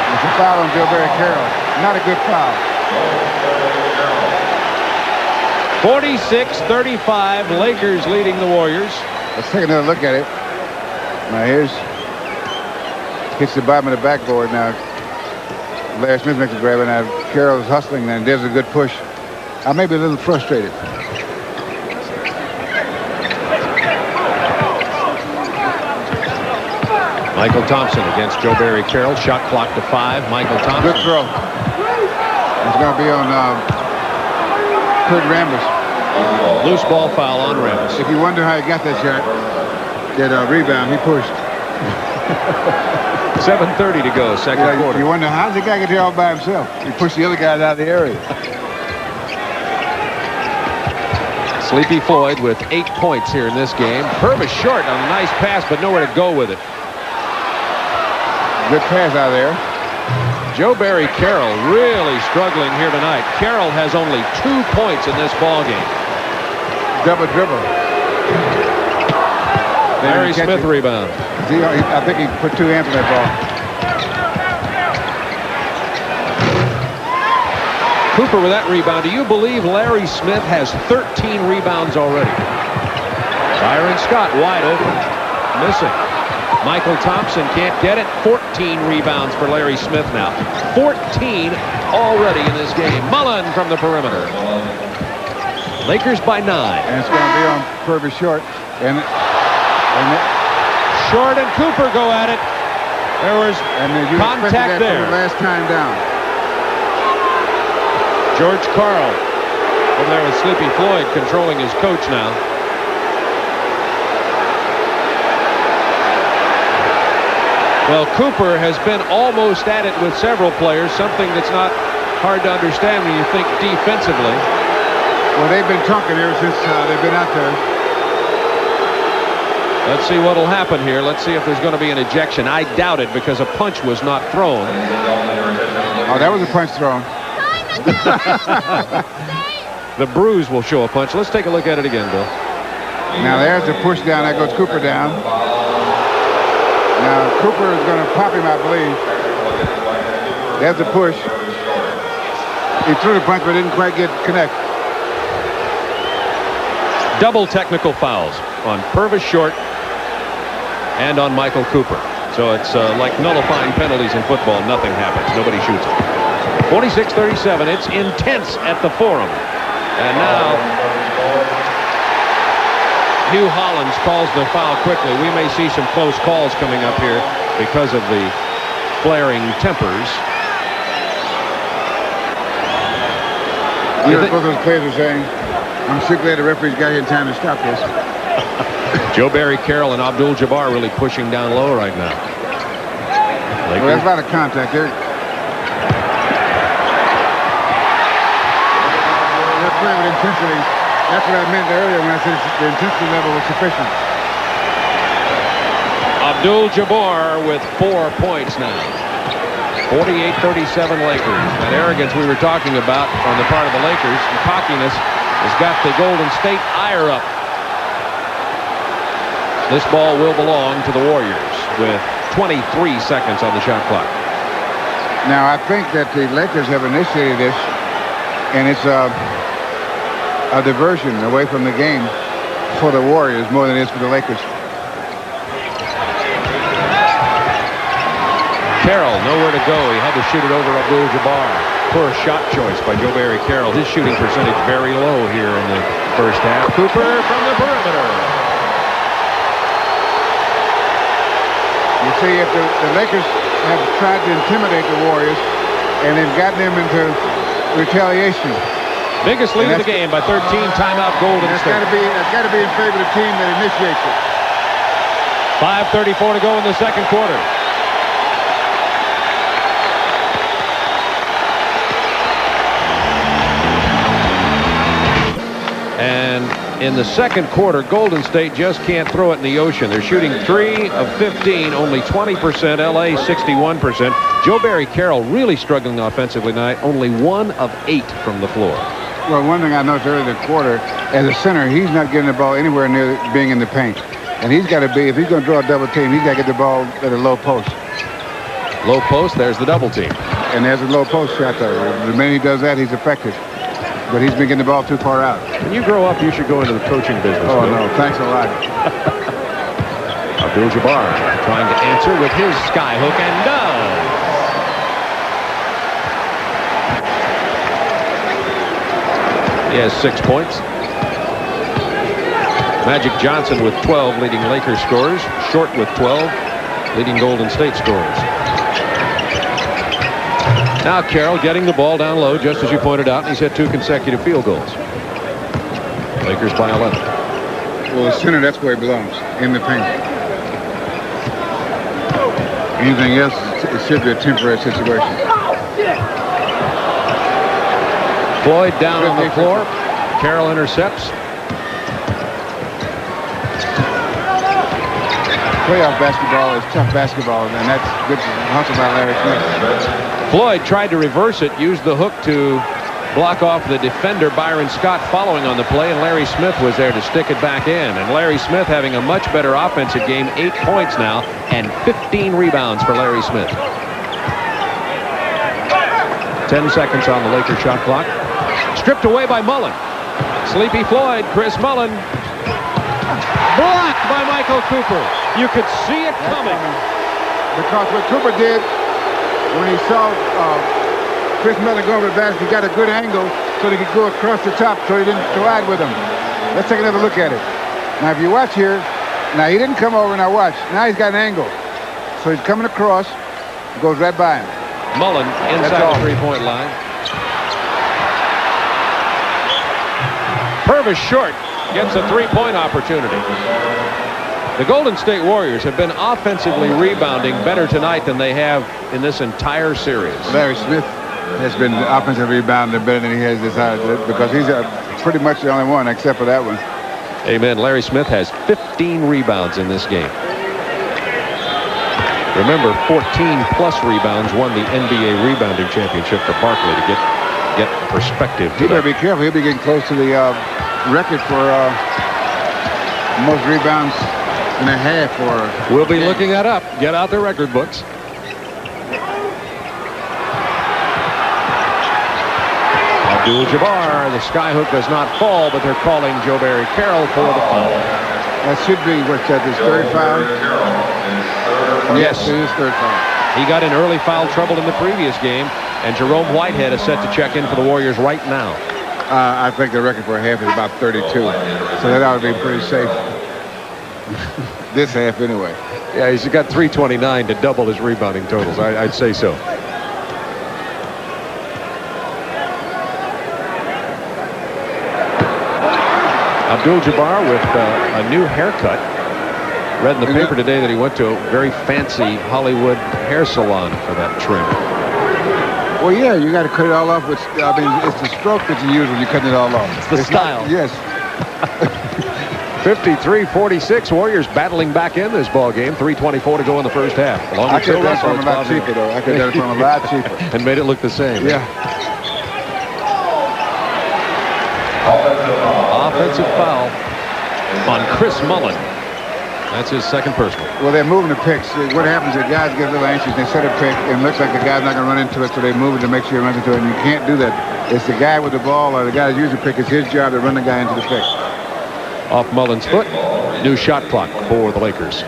It's a foul on Joe-Barry Carroll. Not a good foul. 46-35, Lakers leading the Warriors. Let's take another look at it. Now here's, hits the bottom of the backboard now. Larry Smith makes a grab, and now Carroll's hustling and does a good push. I may be a little frustrated. Michael Thompson against Joe-Barry Carroll. Shot clock to 5. Michael Thompson. Good throw. It's going to be on Kurt Rambis. Loose ball foul on Rambis. If you wonder how he got that shot, that rebound, he pushed. 7:30 to go, second quarter. You wonder how did the guy get there all by himself? He pushed the other guys out of the area. Sleepy Floyd with 8 points here in this game. Purvis short on a nice pass, but nowhere to go with it. Good pass out there. Joe-Barry Carroll really struggling here tonight. Carroll has only 2 points in this ball game. Double dribble. Larry Smith rebound. I think he put 2 hands on that ball. Cooper with that rebound. Do you believe Larry Smith has 13 rebounds already? Byron Scott wide open. Missing. Michael Thompson can't get it. 14 rebounds for Larry Smith now. 14 already in this game. Mullen from the perimeter. Lakers by 9. And it's going to be on Purvis short. And Short and Cooper go at it. There was contact there. The last time down. George Karl over there with Sleepy Floyd controlling his coach now. Well, Cooper has been almost at it with several players, something that's not hard to understand when you think defensively. Well, they've been talking ever since they've been out there. Let's see what will happen here. Let's see if there's going to be an ejection. I doubt it because a punch was not thrown. Oh, that was a punch thrown. The bruise will show a punch. Let's take a look at it again, Bill. Now there's the push down. That goes Cooper down. Now Cooper is going to pop him, I believe. There's the push. He threw the punch but didn't quite get connect. Double technical fouls on Purvis Short and on Michael Cooper. So it's like nullifying penalties in football. Nothing happens. Nobody shoots it. 46-37. It's intense at the Forum. And now Hugh Hollins calls the foul quickly. We may see some close calls coming up here because of the flaring tempers. You know what those players are saying? I'm so glad the referees got here in time to stop this. Joe-Barry Carroll and Abdul-Jabbar really pushing down low right now. Well, there's a lot of contact there. They're playing with intensity. That's what I meant earlier when I said the intensity level was sufficient. Abdul-Jabbar with 4 points now. 48-37 Lakers. That arrogance we were talking about on the part of the Lakers, and cockiness, has got the Golden State ire up. This ball will belong to the Warriors with 23 seconds on the shot clock. Now, I think that the Lakers have initiated this, and it's a diversion away from the game for the Warriors more than it is for the Lakers. Carroll, nowhere to go. He had to shoot it over Abdul-Jabbar. Poor shot choice by Joe-Barry Carroll. His shooting percentage very low here in the first half. Cooper from the perimeter. You see, if the Lakers have tried to intimidate the Warriors, and they've gotten them into retaliation. Biggest lead of the game by 13. Timeout Golden State. That's got to be in favor of the team that initiates it. 5:34 to go in the second quarter. in the second quarter, Golden State just can't throw it in the ocean. They're shooting 3 of 15, only 20%. LA 61%. Joe Barry Carroll really struggling offensively tonight, only 1 of 8 from the floor. Well, one thing I noticed earlier in the quarter, as a center, he's not getting the ball anywhere near being in the paint. And he's got to be, if he's going to draw a double team, he's got to get the ball at a low post. Low post, there's the double team. And there's a low post shot there. The minute he does that, he's effective. But he's been getting the ball too far out. When you grow up, you should go into the coaching business. Oh, no. Thanks a lot. Abdul-Jabbar trying to answer with his sky hook and does. He has 6 points. Magic Johnson with 12 leading Lakers scorers. Short with 12 leading Golden State scorers. Now Carroll getting the ball down low, just as you pointed out, and he's hit 2 consecutive field goals. Lakers by 11. Well, the center, that's where he belongs, in the paint. Anything else, it should be a temporary situation. Floyd down on the floor. Carroll intercepts. Playoff basketball is tough basketball, and that's good hustle by Larry Smith. Floyd tried to reverse it, used the hook to block off the defender, Byron Scott, following on the play, and Larry Smith was there to stick it back in. And Larry Smith having a much better offensive game, 8 points now, and 15 rebounds for Larry Smith. 10 seconds on the Lakers shot clock. Stripped away by Mullen. Sleepy Floyd, Chris Mullen. Blocked by Michael Cooper. You could see it coming. Because what Cooper did when he saw Chris Mullen go over the basket, he got a good angle so he could go across the top so he didn't collide with him. Let's take another look at it. Now, if you watch here, now he didn't come over, now watch. Now he's got an angle. So he's coming across, goes right by him. Mullen inside the three-point line. Purvis short gets a three-point opportunity. The Golden State Warriors have been offensively rebounding better tonight than they have in this entire series. Larry Smith has been offensively rebounding better than he has decided because he's pretty much the only one except for that one. Amen. Larry Smith has 15 rebounds in this game. Remember, 14-plus rebounds won the NBA rebounding championship for Barkley to get perspective. He better be careful. He'll be getting close to the record for most rebounds and a half. We'll be looking that up. Get out the record books. Abdul-Jabbar, the skyhook does not fall, but they're calling Joe Barry Carroll for the foul. That should be what's that, his third foul? Yes. It is third foul. He got in early foul trouble in the previous game, and Jerome Whitehead is set to check in for the Warriors right now. I think the record for a half is about 32, so that ought to be pretty safe. This half anyway. Yeah, he's got 329 to double his rebounding totals. I'd say so. Abdul-Jabbar with a new haircut. Read in the paper today that he went to a very fancy Hollywood hair salon for that trim. Well, yeah, you got to cut it all off with, I mean, it's the stroke that you use when you're cutting it all off. It's the style. Yes. 53-46, Warriors battling back in this ball game. 3:24 to go in the first half. I could have done it from a lot cheaper, though. I could have done it from a lot cheaper. And made it look the same. Yeah. Offensive foul on Chris Mullen. That's his second personal. Well, they're moving the picks. What happens is guys get a little anxious. They set a pick, and it looks like the guy's not going to run into it, so they move it to make sure he runs into it, and you can't do that. It's the guy with the ball or the guy that uses the pick. It's his job to run the guy into the pick. Off Mullen's foot. New shot clock for the Lakers.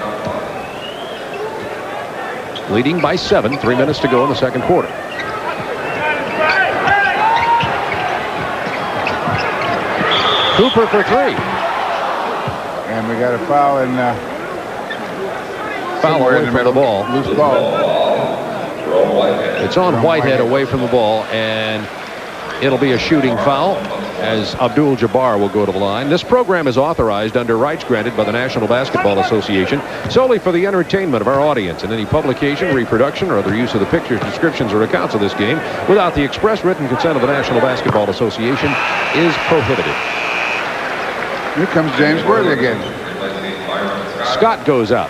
Leading by 7. 3 minutes to go in the second quarter. Cooper for 3. And we got a foul and foul away from the ball. Loose ball. It's on Whitehead away from the ball, and it'll be a shooting foul as Abdul-Jabbar will go to the line. This program is authorized under rights granted by the National Basketball Association solely for the entertainment of our audience, and any publication, reproduction, or other use of the pictures, descriptions, or accounts of this game without the express written consent of the National Basketball Association is prohibited. Here comes James Worthy again. Scott goes out.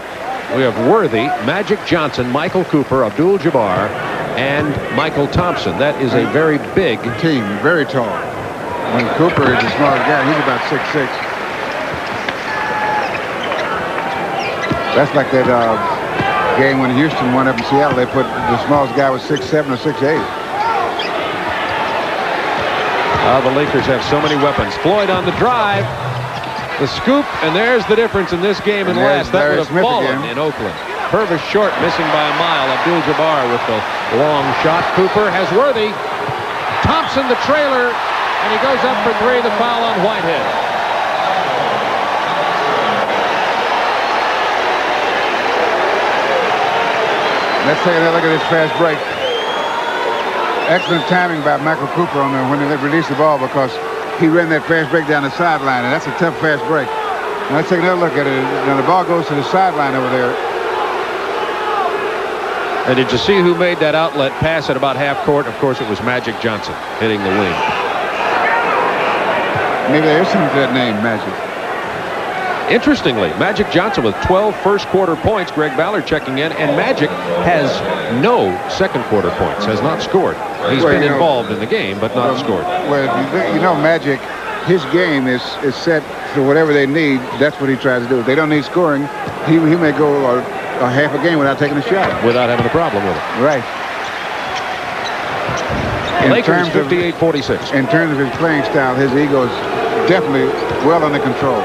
We have Worthy, Magic Johnson, Michael Cooper, Abdul-Jabbar, and Michael Thompson. That is a very big team, very tall. When Cooper is the smallest guy, he's about 6'6". That's like that game when Houston won up in Seattle. They put the smallest guy was 6'7" or 6'8". The Lakers have so many weapons. Floyd on the drive. The scoop, and there's the difference in this game and last. That would have fallen in Oakland. Purvis short, missing by a mile. Abdul-Jabbar with the long shot. Cooper has Worthy. Thompson the trailer, and he goes up for three. The foul on Whitehead. Let's take another look at this fast break. Excellent timing by Michael Cooper on when they released the ball, because he ran that fast break down the sideline, and that's a tough fast break. Now let's take another look at it. Now the ball goes to the sideline over there. And did you see who made that outlet pass at about half court? Of course, it was Magic Johnson hitting the wing. Maybe there is something to that name, Magic. Interestingly, Magic Johnson with 12 first-quarter points. Greg Ballard checking in, and Magic has no second-quarter points, has not scored. He's been involved in the game, but not scored. Well, you know, Magic, his game is set for whatever they need. That's what he tries to do. If they don't need scoring, he may go a half a game without taking a shot. Without having a problem with it. Right. Lakers 58-46. In terms of his playing style, his ego is definitely well under control.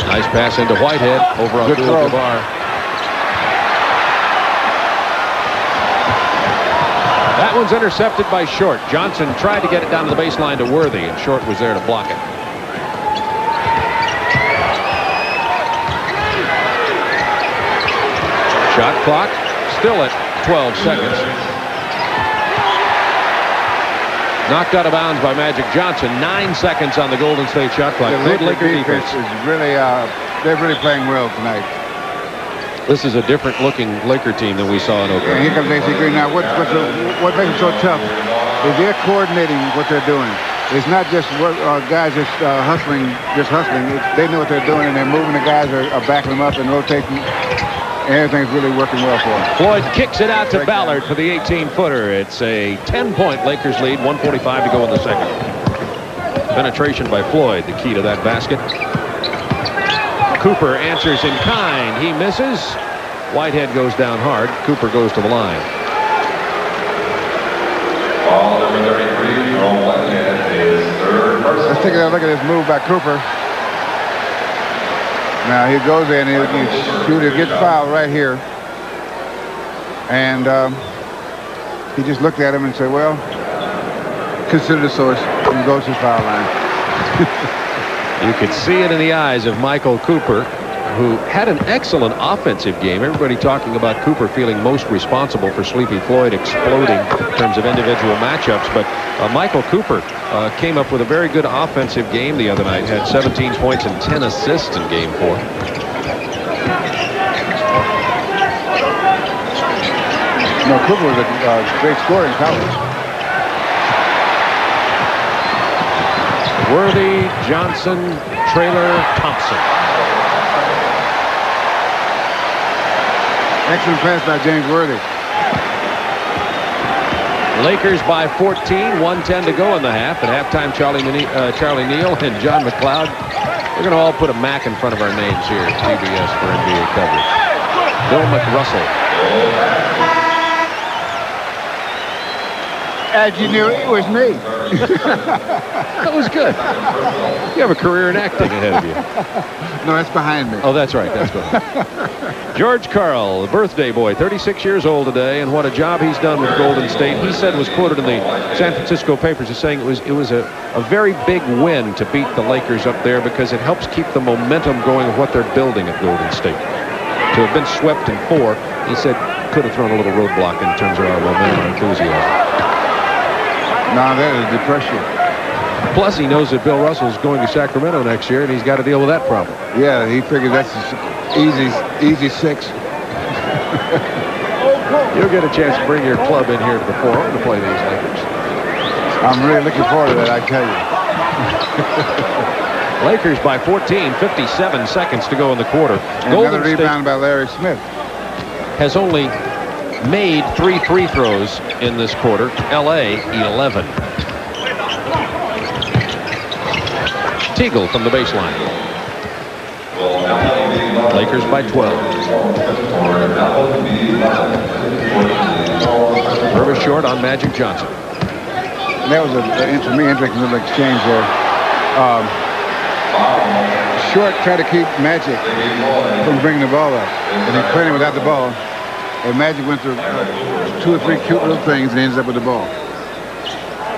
Nice pass into Whitehead over on Abdul-Jabbar. That one's intercepted by Short. Johnson tried to get it down to the baseline to Worthy, and Short was there to block it. Shot clock still at 12 seconds. Knocked out of bounds by Magic Johnson. 9 seconds on the Golden State shot clock. Good Laker defense. Is really, they're really playing well tonight. This is a different looking Laker team than we saw in Oakland. And here comes AC Green. Now, what makes it so tough is they're coordinating what they're doing. It's not just guys just hustling. They know what they're doing, and they're moving. The guys are backing them up and rotating. And everything's really working well for them. Floyd kicks it out to Ballard for the 18-footer. It's a 10-point Lakers lead, 1:45 to go in the second. Penetration by Floyd, the key to that basket. Cooper answers in kind. He misses. Whitehead goes down hard. Cooper goes to the line. Ball number 33 from Whitehead is third person. Let's take a look at this move by Cooper. Now he goes in, he shooter gets fouled right here. And he just looked at him and said, well, consider the source, and goes to the foul line. You could see it in the eyes of Michael Cooper, who had an excellent offensive game. Everybody talking about Cooper feeling most responsible for Sleepy Floyd exploding in terms of individual matchups. But Michael Cooper came up with a very good offensive game the other night. Had 17 points and 10 assists in Game 4. No, Cooper was a great scorer in college. Worthy, Johnson, Traylor, Thompson. Excellent pass by James Worthy. Lakers by 14, 1:10 to go in the half. At halftime, Charlie Neal and John McLeod. We're going to all put a Mac in front of our names here at TBS for NBA coverage. Bill McRussell. As you knew, it was me. That was good. You have a career in acting ahead of you. No, that's behind me. Oh, that's right. That's right. George Karl, the birthday boy, 36 years old today, and what a job he's done with Golden State. He said, was quoted in the San Francisco papers as saying it was a very big win to beat the Lakers up there because it helps keep the momentum going of what they're building at Golden State. To have been swept in 4, he said, could have thrown a little roadblock in terms of our momentum and enthusiasm. No, that is depression. Plus, he knows that Bill Russell's going to Sacramento next year, and he's got to deal with that problem. Yeah, he figured that's easy 6. You'll get a chance to bring your club in here to the Forum to play these Lakers. I'm really looking forward to that, I tell you. Lakers by 14, 57 seconds to go in the quarter. And another rebound by Larry Smith. Has only made 3 free throws in this quarter. L.A. 11. Teagle from the baseline. Lakers by 12. Purvis short on Magic Johnson. And that was to me, interesting little exchange there. Short tried to keep Magic from bringing the ball up, and he played him without the ball. And Magic went through 2 or 3 cute little things and ends up with the ball.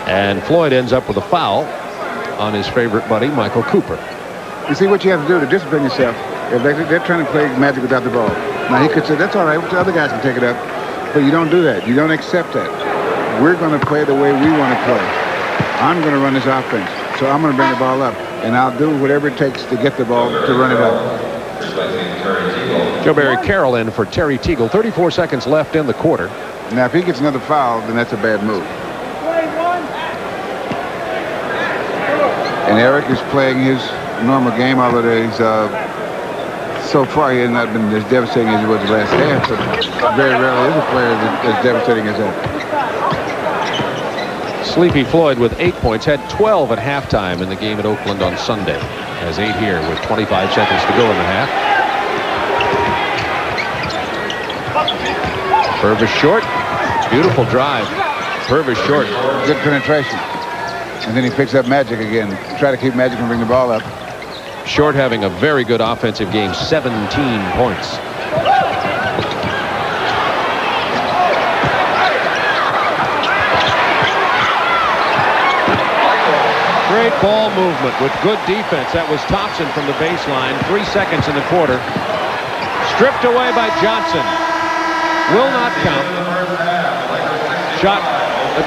And Floyd ends up with a foul on his favorite buddy, Michael Cooper. You see what you have to do to discipline yourself. If they're trying to play Magic without the ball. Now he could say, that's all right, the other guys can take it up. But you don't do that. You don't accept that. We're going to play the way we want to play. I'm going to run this offense. So I'm going to bring the ball up. And I'll do whatever it takes to get the ball to run it up. Joe Barry Carroll in for Terry Teagle. 34 seconds left in the quarter. Now if he gets another foul, then that's a bad move. And Eric is playing his normal game, although he's so far he has not been as devastating as he was the last half, but very rarely is a player as devastating as that. Sleepy Floyd with 8 points, had 12 at halftime in the game at Oakland on Sunday. Has 8 here with 25 seconds to go in the half. Purvis short. Beautiful drive. Purvis short. Good penetration. And then he picks up Magic again. Try to keep Magic and bring the ball up. Short having a very good offensive game, 17 points. Great ball movement with good defense. That was Thompson from the baseline. 3 seconds in the quarter. Stripped away by Johnson. Will not count. Shot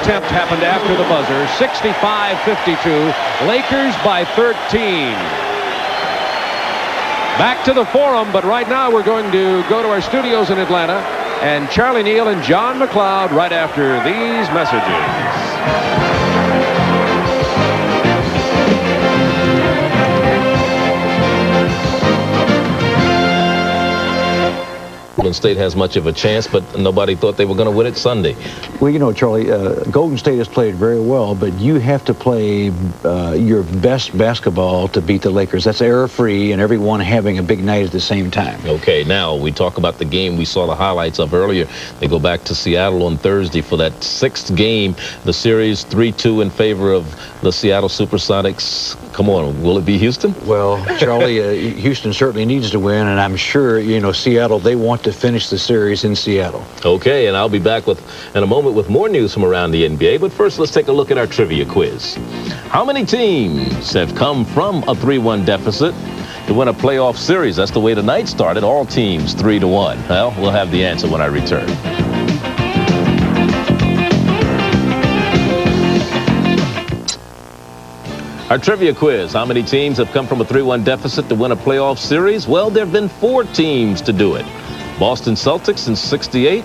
attempt happened after the buzzer. 65-52. Lakers by 13. Back to the Forum, but right now we're going to go to our studios in Atlanta, and Charlie Neal and John McLeod right after these messages. Golden State has much of a chance, but nobody thought they were going to win it Sunday. Well, you know, Charlie, Golden State has played very well, but you have to play your best basketball to beat the Lakers. That's error-free, and everyone having a big night at the same time. Okay, now we talk about the game we saw the highlights of earlier. They go back to Seattle on Thursday for that 6th game. The series 3-2 in favor of the Seattle Supersonics. Come on, will it be Houston? Well, Charlie, Houston certainly needs to win, and I'm sure, you know, Seattle, they want to finish the series in Seattle. Okay, and I'll be back in a moment with more news from around the NBA. But first, let's take a look at our trivia quiz. How many teams have come from a 3-1 deficit to win a playoff series? That's the way the night started. All teams 3-1. Well, we'll have the answer when I return. Our trivia quiz. How many teams have come from a 3-1 deficit to win a playoff series? Well, there have been 4 teams to do it. Boston Celtics in 68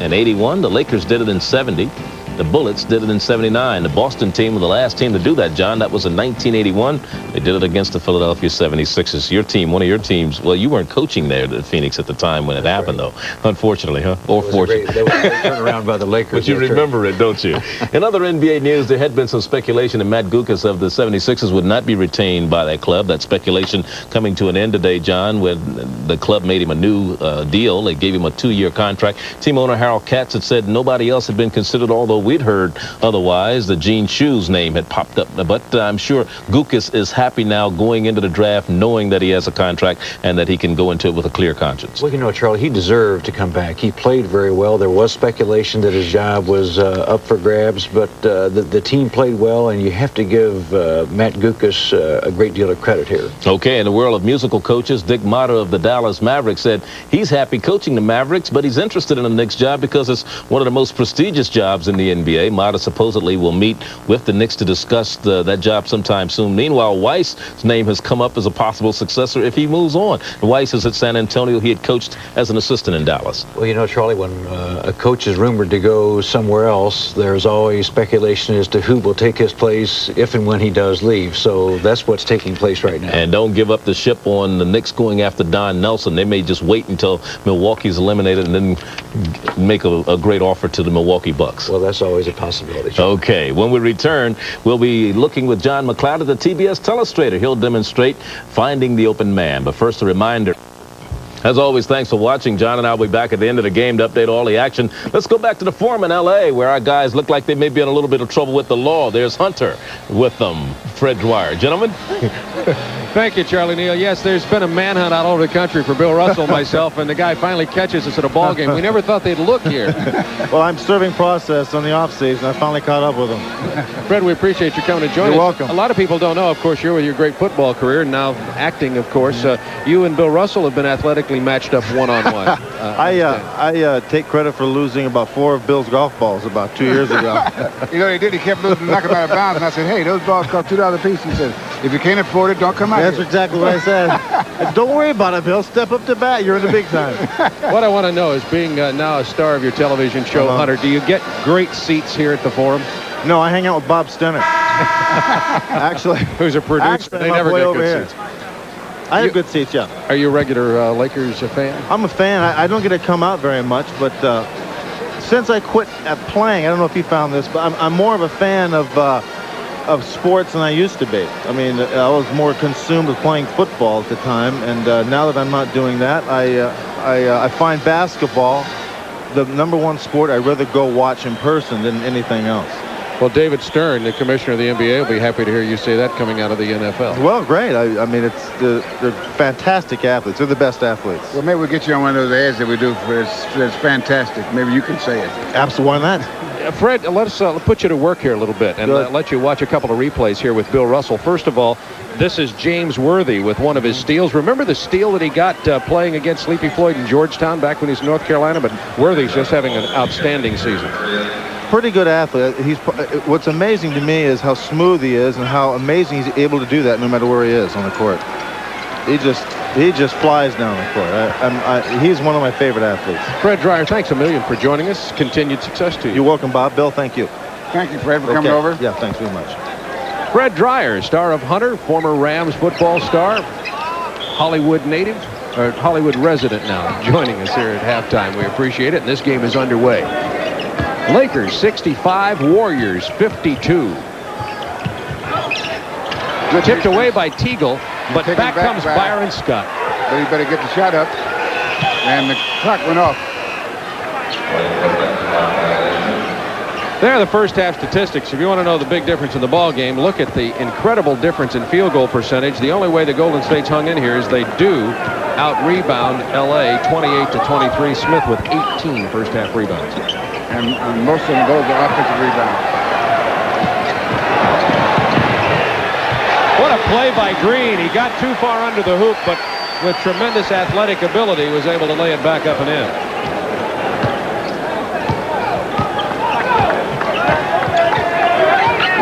and 81. The Lakers did it in 70. The Bullets did it in 79. The Boston team was the last team to do that, John. That was in 1981. They did it against the Philadelphia 76ers. Your team, one of your teams, well, you weren't coaching there at Phoenix at the time when it happened, though. Unfortunately, huh? Or fortunately. They were turned around by the Lakers. But you remember it, don't you? In other NBA news, there had been some speculation that Matt Guokas of the 76ers would not be retained by that club. That speculation coming to an end today, John, when the club made him a new deal. They gave him a 2-year contract. Team owner Harold Katz had said nobody else had been considered, although we'd heard otherwise. The Gene Shoes name had popped up, but I'm sure Guokas is happy now going into the draft knowing that he has a contract and that he can go into it with a clear conscience. Well, you know, Charlie, he deserved to come back. He played very well. There was speculation that his job was up for grabs, but the team played well, and you have to give Matt Guokas a great deal of credit here. Okay, in the world of musical coaches, Dick Motta of the Dallas Mavericks said he's happy coaching the Mavericks, but he's interested in the Knicks job because it's one of the most prestigious jobs in the NBA. Mata supposedly will meet with the Knicks to discuss that job sometime soon. Meanwhile, Weiss's name has come up as a possible successor if he moves on. Weiss is at San Antonio. He had coached as an assistant in Dallas. Well, you know, Charlie, when a coach is rumored to go somewhere else, there's always speculation as to who will take his place if and when he does leave. So that's what's taking place right now. And don't give up the ship on the Knicks going after Don Nelson. They may just wait until Milwaukee's eliminated and then make a great offer to the Milwaukee Bucks. Well, that's always a possibility, Charlie. Okay, when we return, we'll be looking with John McLeod at the TBS Telestrator. He'll demonstrate finding the open man. But first, a reminder. As always, thanks for watching. John and I will be back at the end of the game to update all the action. Let's go back to the Forum in L.A., where our guys look like they may be in a little bit of trouble with the law. There's Hunter with them, Fred Dwyer. Gentlemen? Thank you, Charlie Neal. Yes, there's been a manhunt all over the country for Bill Russell, myself, and the guy finally catches us at a ball game. We never thought they'd look here. Well, I'm serving process on the off-season. I finally caught up with him. Fred, we appreciate you coming to join us. You're welcome. A lot of people don't know, of course, you're with your great football career, and now acting, of course. You and Bill Russell have been athletically matched up one-on-one. I take credit for losing about 4 of Bill's golf balls about 2 years ago. You know, he did. He kept losing, knocking out of bounds. And I said, hey, those balls cost $2 a piece. He said, if you can't afford it, don't come out That's here. exactly what I said. Don't worry about it, Bill. Step up to bat. You're in the big time. What I want to know is, being now a star of your television show, Hunter, do you get great seats here at the Forum? No, I hang out with Bob Stenner. Actually, who's a producer? They never get good seats. I have good seats, yeah. Are you a regular Lakers fan? I'm a fan. I don't get to come out very much, but since I quit playing, I don't know if you found this, but I'm more of a fan of sports than I used to be. I mean, I was more consumed with playing football at the time, and now that I'm not doing that, I find basketball the #1 sport I'd rather go watch in person than anything else. Well, David Stern, the commissioner of the NBA, will be happy to hear you say that coming out of the NFL. Well, great. I mean, they're fantastic athletes. They're the best athletes. Well, maybe we'll get you on one of those ads that we do. It's fantastic. Maybe you can say it. Absolutely, why not? Fred, let's put you to work here a little bit and let you watch a couple of replays here with Bill Russell. First of all, this is James Worthy with one of his steals. Remember the steal that he got playing against Sleepy Floyd in Georgetown back when he was in North Carolina? But Worthy's just having an outstanding season. Pretty good athlete. What's amazing to me is how smooth he is and how amazing he's able to do that no matter where he is on the court. He just flies down the court. He's one of my favorite athletes. Fred Dwyer, thanks a million for joining us. Continued success to you. You're welcome, Bob. Bill, thank you. Thank you, Fred, for coming over. Yeah, thanks very much. Fred Dwyer, star of Hunter, former Rams football star, Hollywood native, or Hollywood resident now, joining us here at halftime. We appreciate it, and this game is underway. Lakers 65, Warriors 52. Tipped away by Teagle, but back comes Byron Scott. But he better get the shot up. And the clock went off. There are the first half statistics. If you want to know the big difference in the ball game, look at the incredible difference in field goal percentage. The only way the Golden State's hung in here is they do out-rebound L.A. 28-23. Smith with 18 first half rebounds. And most of them, those are offensive rebounds. What a play by Green. He got too far under the hoop, but with tremendous athletic ability was able to lay it back up and in.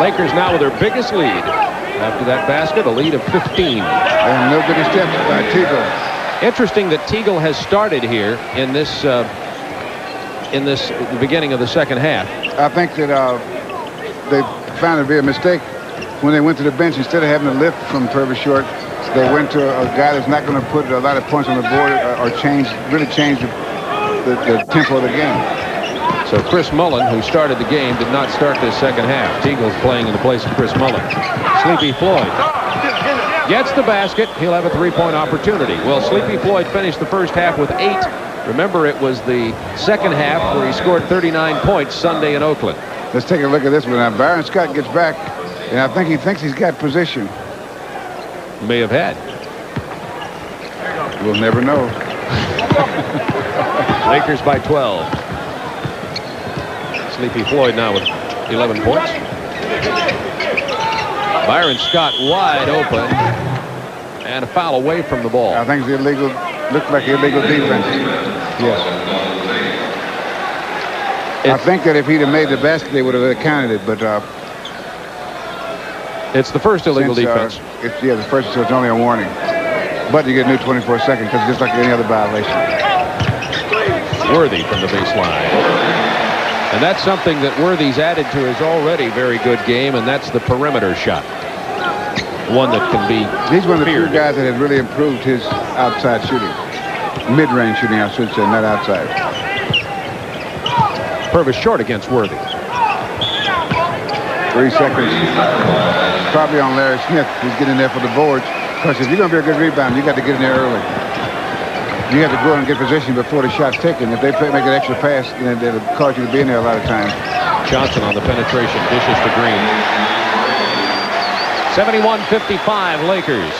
Lakers now with their biggest lead. After that basket, a lead of 15. And no good steps by Teagle. Interesting that Teagle has started here in this the beginning of the second half. I think that they found it to be a mistake when they went to the bench. Instead of having to lift from Purvis Short, they went to a guy that's not going to put a lot of points on the board or really change the tempo of the game. So Chris Mullen, who started the game, did not start this second half. Teagle's playing in the place of Chris Mullen. Sleepy Floyd gets the basket. He'll have a three-point opportunity. Well, Sleepy Floyd finished the first half with 8. Remember, it was the second half where he scored 39 points Sunday in Oakland. Let's take a look at this one. Now, Byron Scott gets back, and I think he thinks he's got position. May have had. We'll never know. Lakers by 12. Sleepy Floyd now with 11 points. Byron Scott wide open. And a foul away from the ball. I think it's illegal. Looks like illegal defense. Yes. I think that if he'd have made the basket, they would have counted it. But it's the first illegal defense. Yeah, the first, so it's only a warning. But you get a new 24 seconds because just like any other violation. Worthy from the baseline. And that's something that Worthy's added to his already very good game, and that's the perimeter shot. One that can be He's one of the few feared. guys that has really improved his outside shooting. Mid-range shooting, I should say, not outside. Purvis short against Worthy. 3 seconds. Probably on Larry Smith. He's getting there for the boards. Because if you're going to be a good rebound, you got to get in there early. You have to go and get position before the shot's taken. If they make an extra pass, then it'll cause you to be in there a lot of times. Johnson on the penetration, dishes to Green. 71-55 Lakers.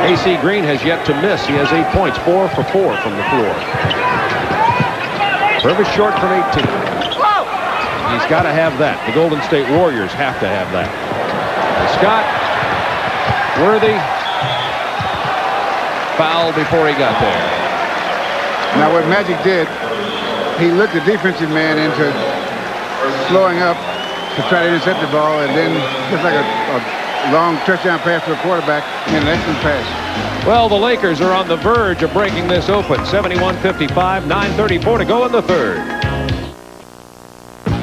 AC Green has yet to miss. He has 8 points, 4 for 4 from the floor. Purvis short from 18. He's got to have that. The Golden State Warriors have to have that. And Scott, Worthy, foul before he got there. Now what Magic did, he looked the defensive man into slowing up to try to intercept the ball, and then just like a long touchdown pass to a quarterback and an excellent pass. Well, the Lakers are on the verge of breaking this open. 71-55, 9:34 to go in the third.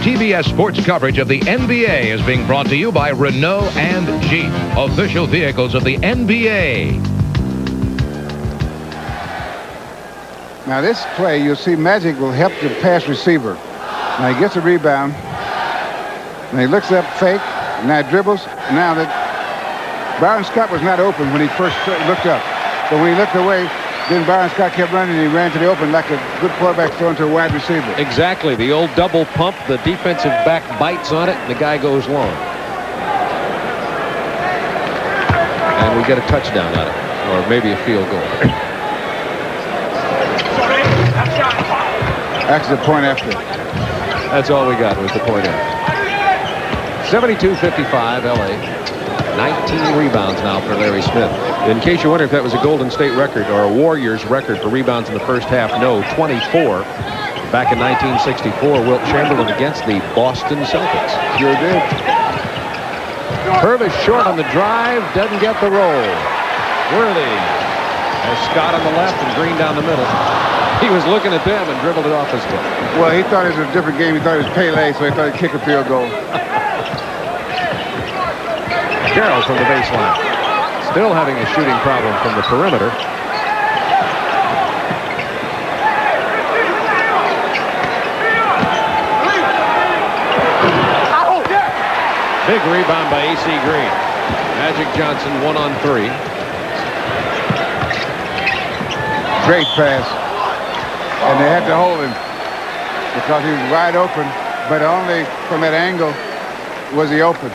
TBS sports coverage of the NBA is being brought to you by Renault and Jeep, official vehicles of the NBA. Now this play, you'll see Magic will help the pass receiver. Now he gets a rebound. Now he looks up, fake. Now he dribbles. Now that Byron Scott was not open when he first looked up. But when he looked away, then Byron Scott kept running and he ran to the open like a good quarterback throwing to a wide receiver. Exactly. The old double pump. The defensive back bites on it, and the guy goes long. And we get a touchdown on it, or maybe a field goal. Actually, the point after. That's all we got was the point after. 72-55 LA. 19 rebounds now for Larry Smith. In case you wonder if that was a Golden State record or a Warriors record for rebounds in the first half, no, 24. Back in 1964, Wilt Chamberlain against the Boston Celtics. Sure did. Purvis short on the drive, doesn't get the roll. Worthy has Scott on the left and Green down the middle. He was looking at them and dribbled it off his foot. Well, he thought it was a different game. He thought it was Pele, so he thought he'd kick a field goal. Carroll from the baseline. Still having a shooting problem from the perimeter. Big rebound by AC Green. Magic Johnson 1-on-3. Great pass. And they had to hold him because he was wide open, but only from that angle was he open.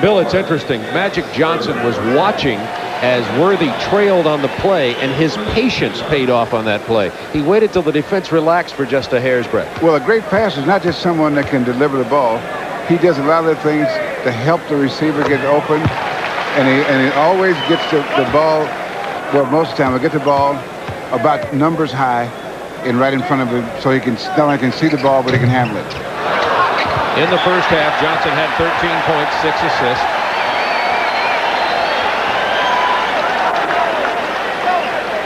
Bill, it's interesting. Magic Johnson was watching as Worthy trailed on the play, and his patience paid off on that play. He waited till the defense relaxed for just a hair's breadth. Well, a great passer is not just someone that can deliver the ball. He does a lot of things to help the receiver get open, and he always gets the ball, well, most of the time, he'll get the ball about numbers high and right in front of him so he can not only can see the ball, but he can handle it. In the first half, Johnson had 13 points, 6 assists.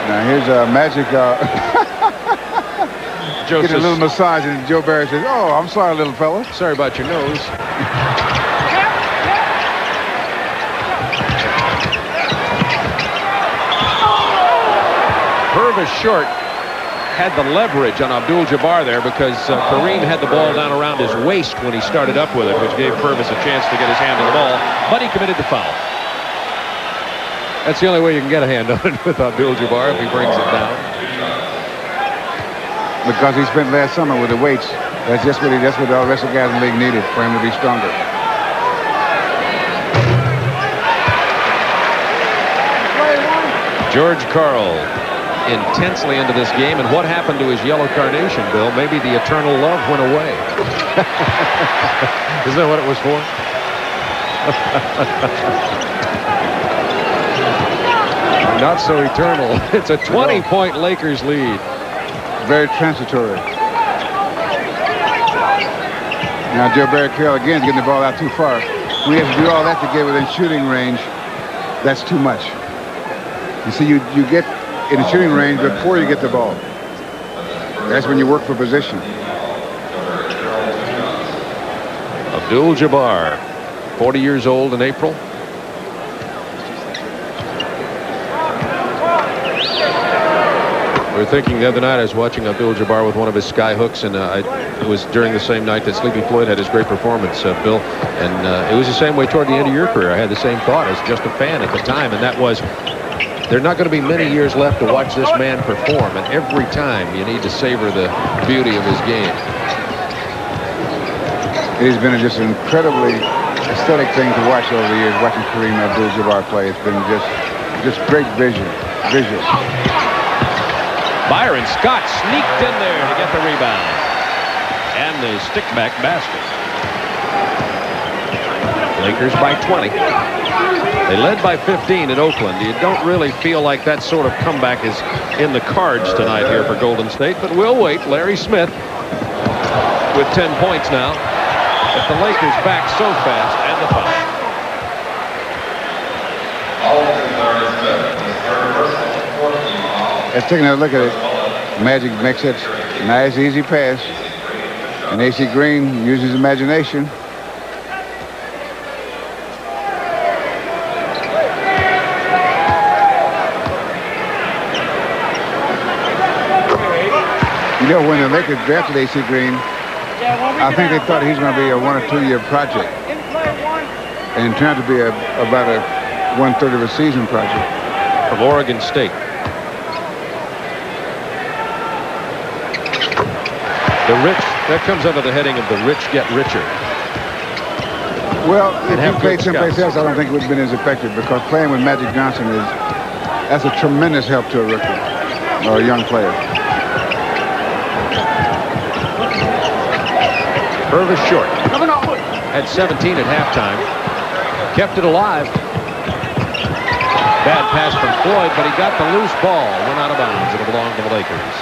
Now here's Magic get a little massage, and Joe Barry says, "Oh, I'm sorry, little fella. Sorry about your nose." Purvis short had the leverage on Abdul-Jabbar there because Kareem had the ball down around his waist when he started up with it, which gave Purvis a chance to get his hand on the ball, but he committed the foul. That's the only way you can get a hand on it with Abdul-Jabbar, if he brings it down. Because he spent last summer with the weights. That's what all the rest of the guys in the league needed for him to be stronger. George Karl intensely into this game, and what happened to his yellow carnation, Bill? Maybe the eternal love went away. Isn't that what it was for? not so eternal. It's a 20-point Lakers lead. Very transitory. Now Joe Barry Carroll again is getting the ball out too far. We have to do all that to get within shooting range. That's too much. You see, you get in the shooting range before you get the ball. That's when you work for position. Abdul-Jabbar, 40 years old in April. We were thinking the other night, I was watching Abdul-Jabbar with one of his sky hooks, and it was during the same night that Sleepy Floyd had his great performance, Bill. And it was the same way toward the end of your career. I had the same thought as just a fan at the time, and that was, there are not going to be many years left to watch this man perform, and every time you need to savor the beauty of his game. It has been just an incredibly aesthetic thing to watch over the years, watching Kareem Abdul-Jabbar play. It's been just great visual. Byron Scott sneaked in there to get the rebound. And the stick-back basket. Lakers by 20. They led by 15 at Oakland. You don't really feel like that sort of comeback is in the cards tonight here for Golden State, but we'll wait. Larry Smith with 10 points now. But the Lakers back so fast, and the foul. Let's take another look at it. Magic makes it a nice, easy pass. And AC Green uses imagination. You know, when the Lakers drafted AC Green, I think they thought he was going to be a 1 or 2 year project. And it turned out to be about a 1/3 of a season project. From Oregon State. The rich, that comes under the heading of the rich get richer. Well, if have he played good someplace scouts. else, I don't think it would have been as effective, because playing with Magic Johnson that's a tremendous help to a rookie or a young player. Purvis Short had 17 at halftime. Kept it alive. Bad pass from Floyd, but he got the loose ball. Went out of bounds. It'll belong to the Lakers.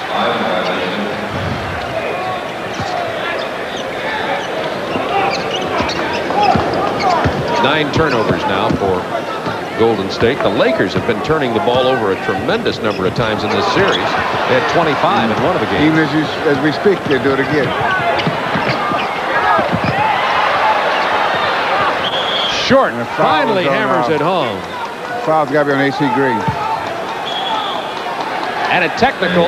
9 turnovers now for Golden State. The Lakers have been turning the ball over a tremendous number of times in this series. They had 25 in one of the games. Even as we speak, they do it again. Short And the foul finally is on, hammers it home. Foul's got to be on AC Green. And a technical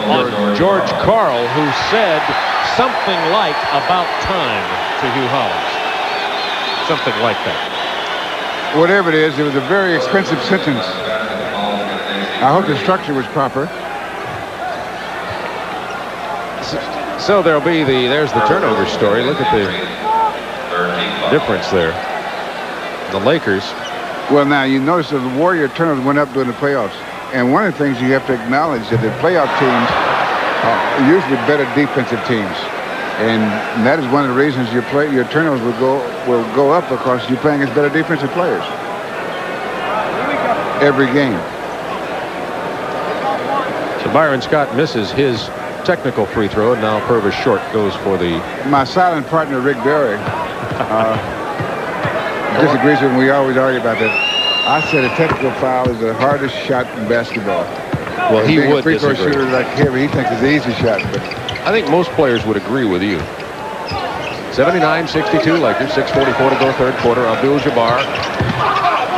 on George Karl, who said something like "about time" to Hugh Hollins. Something like that. Whatever it is, it was a very expensive sentence. I hope the structure was proper. So there'll be there's the turnover story. Look at the difference there. The Lakers. Well, now, you notice that the Warrior turnovers went up during the playoffs. And one of the things you have to acknowledge is that the playoff teams are usually better defensive teams. And that is one of the reasons your turnovers will go up, because you're playing against better defensive players every game. So Byron Scott misses his technical free throw, and now Purvis Short goes for the... My silent partner, Rick Berry, disagrees with me. We always argue about that. I said a technical foul is the hardest shot in basketball. Well, he being would a free throw disagree. shooter like him, he thinks it's an easy shot. But I think most players would agree with you. 79-62 Lakers, 6:44 to go third quarter. Abdul-Jabbar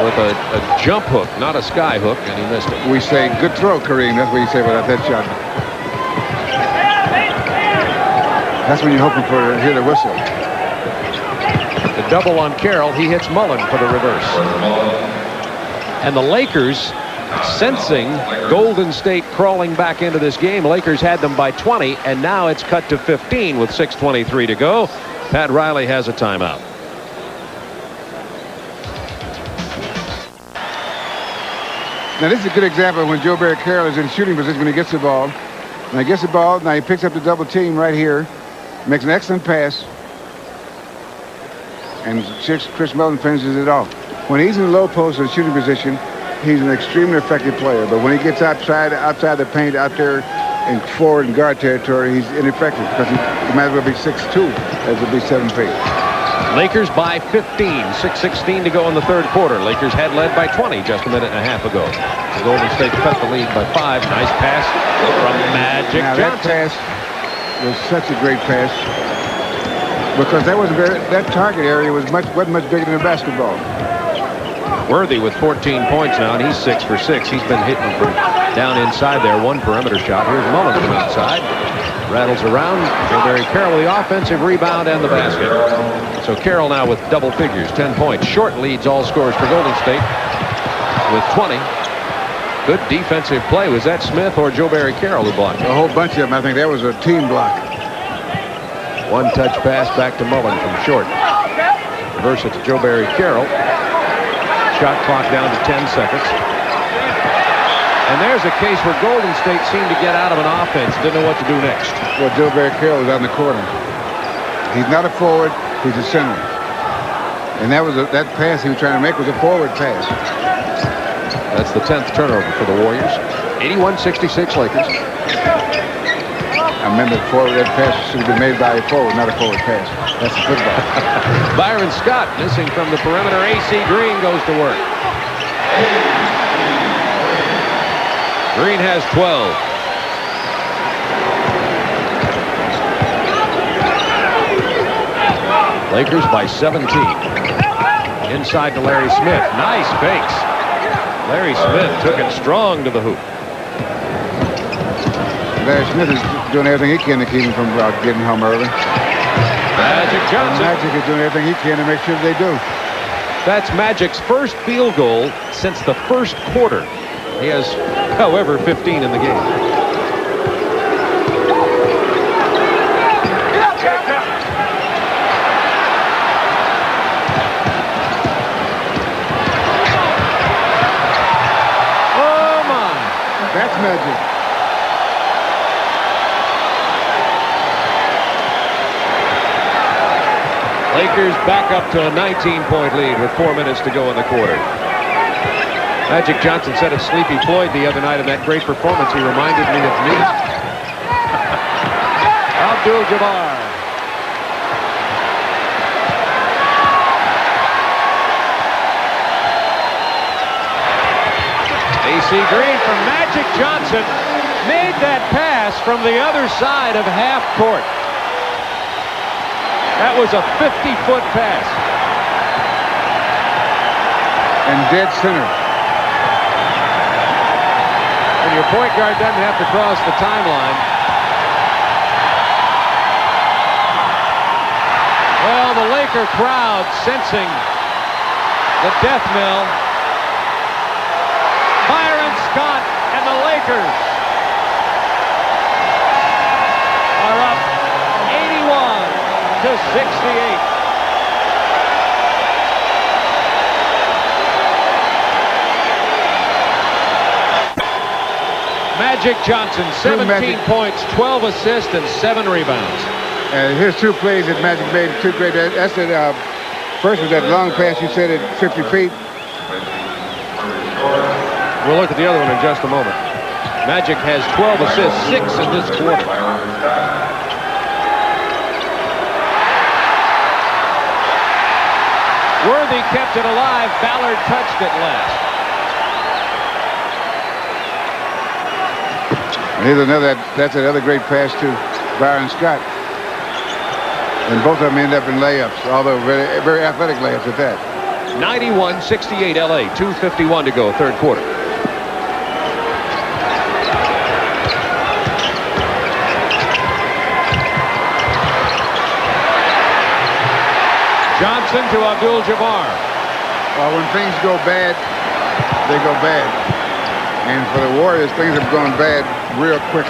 with a jump hook, not a sky hook, and he missed it. we say, good throw, Kareem. That's what you say about that shot. That's when you're hoping to hear the whistle. The double on Carroll, he hits Mullen for the reverse. And the Lakers, sensing Golden State crawling back into this game, Lakers had them by 20, and now it's cut to 15 with 6:23 to go. Pat Riley has a timeout. Now, this is a good example of when Joe Barry Carroll is in shooting position when he gets the ball. Now, he gets the ball. Now, he picks up the double team right here. Makes an excellent pass. And Chris Mullen finishes it off. When he's in the low post or shooting position, he's an extremely effective player, but when he gets outside the paint, out there in forward and guard territory, he's ineffective because he might as well be 6'2" as to be 7 feet. Lakers by 15, 6:16 to go in the third quarter. Lakers had led by 20 just a minute and a half ago. The Golden State cut the lead by 5. Nice pass from Magic Johnson. That pass was such a great pass because that target area wasn't much bigger than a basketball. Worthy with 14 points now, and he's 6 for 6. He's been hitting from down inside there. One perimeter shot. Here's Mullins from outside. Rattles around. Barry Carroll with the offensive rebound and the basket. So Carroll now with double figures, 10 points. Short leads all scores for Golden State with 20. Good defensive play. Was that Smith or Joe Barry Carroll who blocked? A whole bunch of them. I think that was a team block. One touch pass back to Mullen from short. Reverse it to Joe Barry Carroll. Shot clock down to 10 seconds. And there's a case where Golden State seemed to get out of an offense, didn't know what to do next. Well, Joe Barry Carroll was out in the corner. He's not a forward, he's a center. And that pass he was trying to make was a forward pass. That's the 10th turnover for the Warriors. 81-66 Lakers. I remember that pass should have been made by a forward, not a forward pass. That's the football. Byron Scott missing from the perimeter. A.C. Green goes to work. Green has 12. Lakers by 17. Inside to Larry Smith. Nice fakes. Larry Smith took it strong to the hoop. Larry Smith is doing everything he can to keep him from getting home early. Magic Johnson. Magic is doing everything he can to make sure they do. That's Magic's first field goal since the first quarter. He has, however, 15 in the game. Oh, my. That's Magic. Lakers back up to a 19-point lead with 4 minutes to go in the quarter. Magic Johnson said of Sleepy Floyd the other night in that great performance, he reminded me of me. Abdul-Jabbar. A.C. Green from Magic Johnson made that pass from the other side of half court. That was a 50-foot pass. And dead center. And your point guard doesn't have to cross the timeline. Well, the Laker crowd sensing the death knell. Byron Scott and the Lakers are up 81-68. Magic Johnson, 17 points, 12 assists, and 7 rebounds. And here's 2 plays that Magic made, 2 great. That's it. First was that long pass you said at 50 feet. We'll look at the other one in just a moment. Magic has 12 assists, 6 in this quarter. Worthy kept it alive. Ballard touched it last. And here's that's another great pass to Byron Scott. And both of them end up in layups, although very, very athletic layups at that. 91-68 LA, 2:51 to go, third quarter. Johnson to Abdul-Jabbar. Well, when things go bad, they go bad. And for the Warriors, things have gone bad real quick.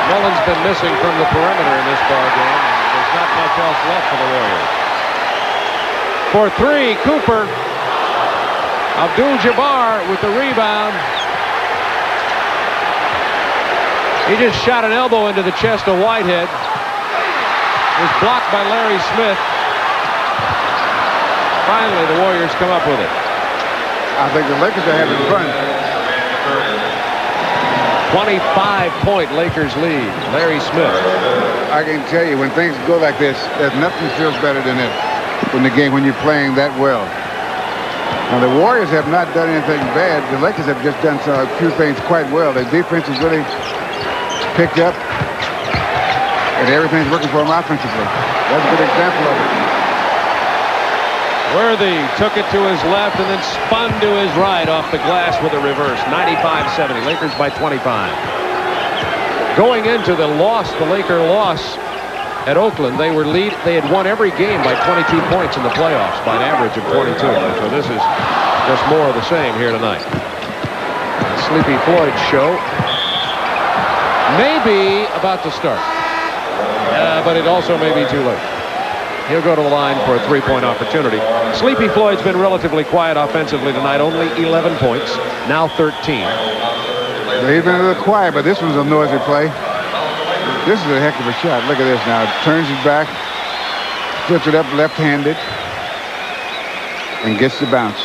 Mullen's been missing from the perimeter in this ballgame. There's not much else left for the Warriors. For 3, Cooper. Abdul-Jabbar with the rebound. He just shot an elbow into the chest of Whitehead. Was blocked by Larry Smith. finally the Warriors come up with it. I think the Lakers are having fun. 25-point Lakers lead. Larry Smith. I can tell you, when things go like this, there's nothing feels better than it in the game when you're playing that well. Now, the Warriors have not done anything bad. The Lakers have just done a few things quite well. Their defense has really picked up, and everything's working for them offensively. That's a good example of it. Worthy took it to his left and then spun to his right off the glass with a reverse. 95-70. Lakers by 25. Going into the Laker loss at Oakland, they had won every game by 22 points in the playoffs by an average of 22. So this is just more of the same here tonight. Sleepy Floyd's show may be about to start, but it also may be too late. He'll go to the line for a three-point opportunity. Sleepy Floyd's been relatively quiet offensively tonight, only 11 points, now 13. They've been a little quiet, but this was a noisy play. This is a heck of a shot. Look at this now. Turns his back, flips it up left-handed, and gets the bounce.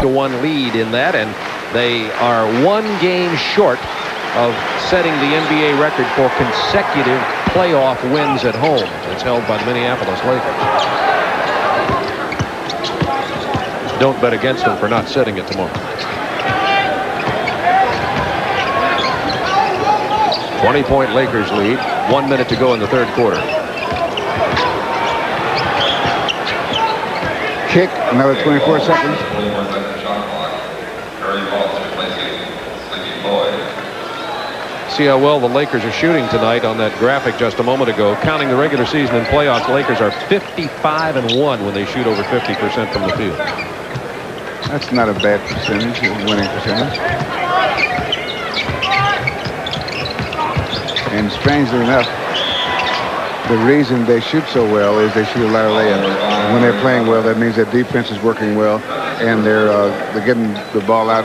To one lead in that, and they are one game short of setting the NBA record for consecutive playoff wins at home. It's held by the Minneapolis Lakers. Don't bet against them for not setting it tomorrow. 20-point Lakers lead. 1 minute to go in the third quarter. Kick, another 24 seconds. See how well the Lakers are shooting tonight on that graphic just a moment ago. Counting the regular season and playoffs, the Lakers are 55-1 when they shoot over 50% from the field. That's not a bad percentage, winning percentage. And strangely enough, the reason they shoot so well is they shoot a lot of layups. When they're playing well, that means their defense is working well, and they're getting the ball out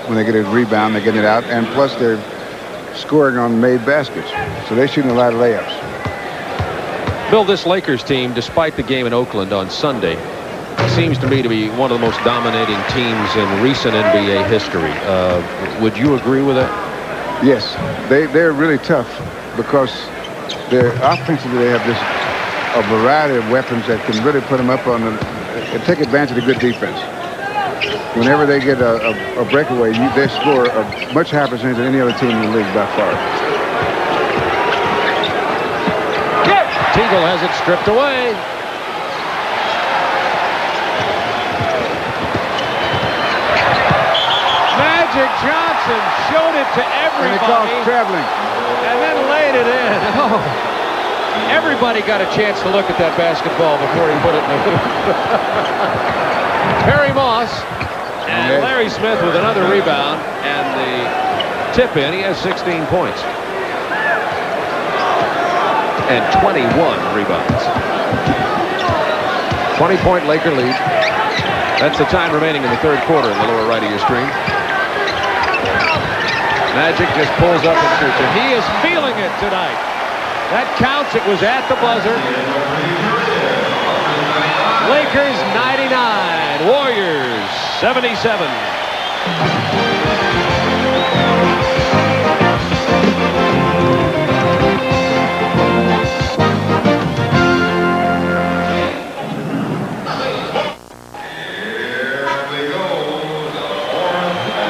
when they get a rebound, they're getting it out, and plus they're scoring on made baskets. So they're shooting a lot of layups. Bill, this Lakers team, despite the game in Oakland on Sunday, seems to me to be one of the most dominating teams in recent NBA history. Would you agree with that? Yes, they're really tough because they're offensively they have a variety of weapons that can really put them up on and take advantage of the good defense. Whenever they get a breakaway, they score a much higher percentage than any other team in the league by far. Teagle has it stripped away. Magic Johnson showed it to everybody. And he calls traveling. And then laid it in. Oh. Everybody got a chance to look at that basketball before he put it in the hoop. Perry Moss and Larry Smith with another rebound and the tip in. He has 16 points. And 21 rebounds. 20-point Laker lead. That's the time remaining in the third quarter in the lower right of your screen. Magic just pulls up and shoots it. He is feeling it tonight. That counts. It was at the buzzer. Lakers 99. Warriors 77.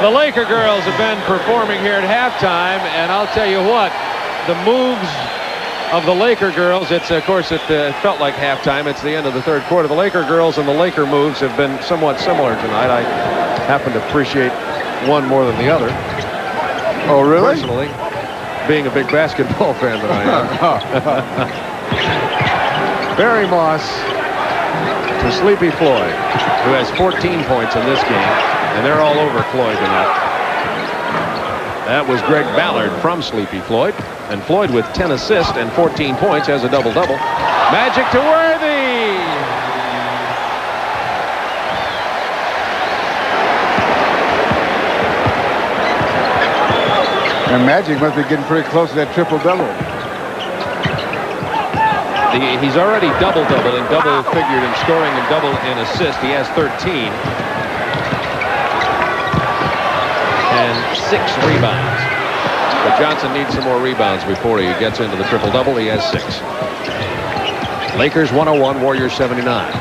The Laker girls have been performing here at halftime, and I'll tell you what, the moves of the Laker girls, it felt like halftime. It's the end of the third quarter. The Laker girls and the Laker moves have been somewhat similar tonight. I happen to appreciate one more than the other. Oh, really? Personally, being a big basketball fan that I am. Barry Moss to Sleepy Floyd, who has 14 points in this game, and they're all over Floyd tonight. That was Greg Ballard from Sleepy Floyd, and Floyd with 10 assists and 14 points has a double-double. Magic to Worthy. And Magic must be getting pretty close to that triple-double. He's already double-double in double-figured in scoring and double in assist. He has 13. And 6 rebounds. But Johnson needs some more rebounds before he gets into the triple-double. He has 6. Lakers 101, Warriors 79.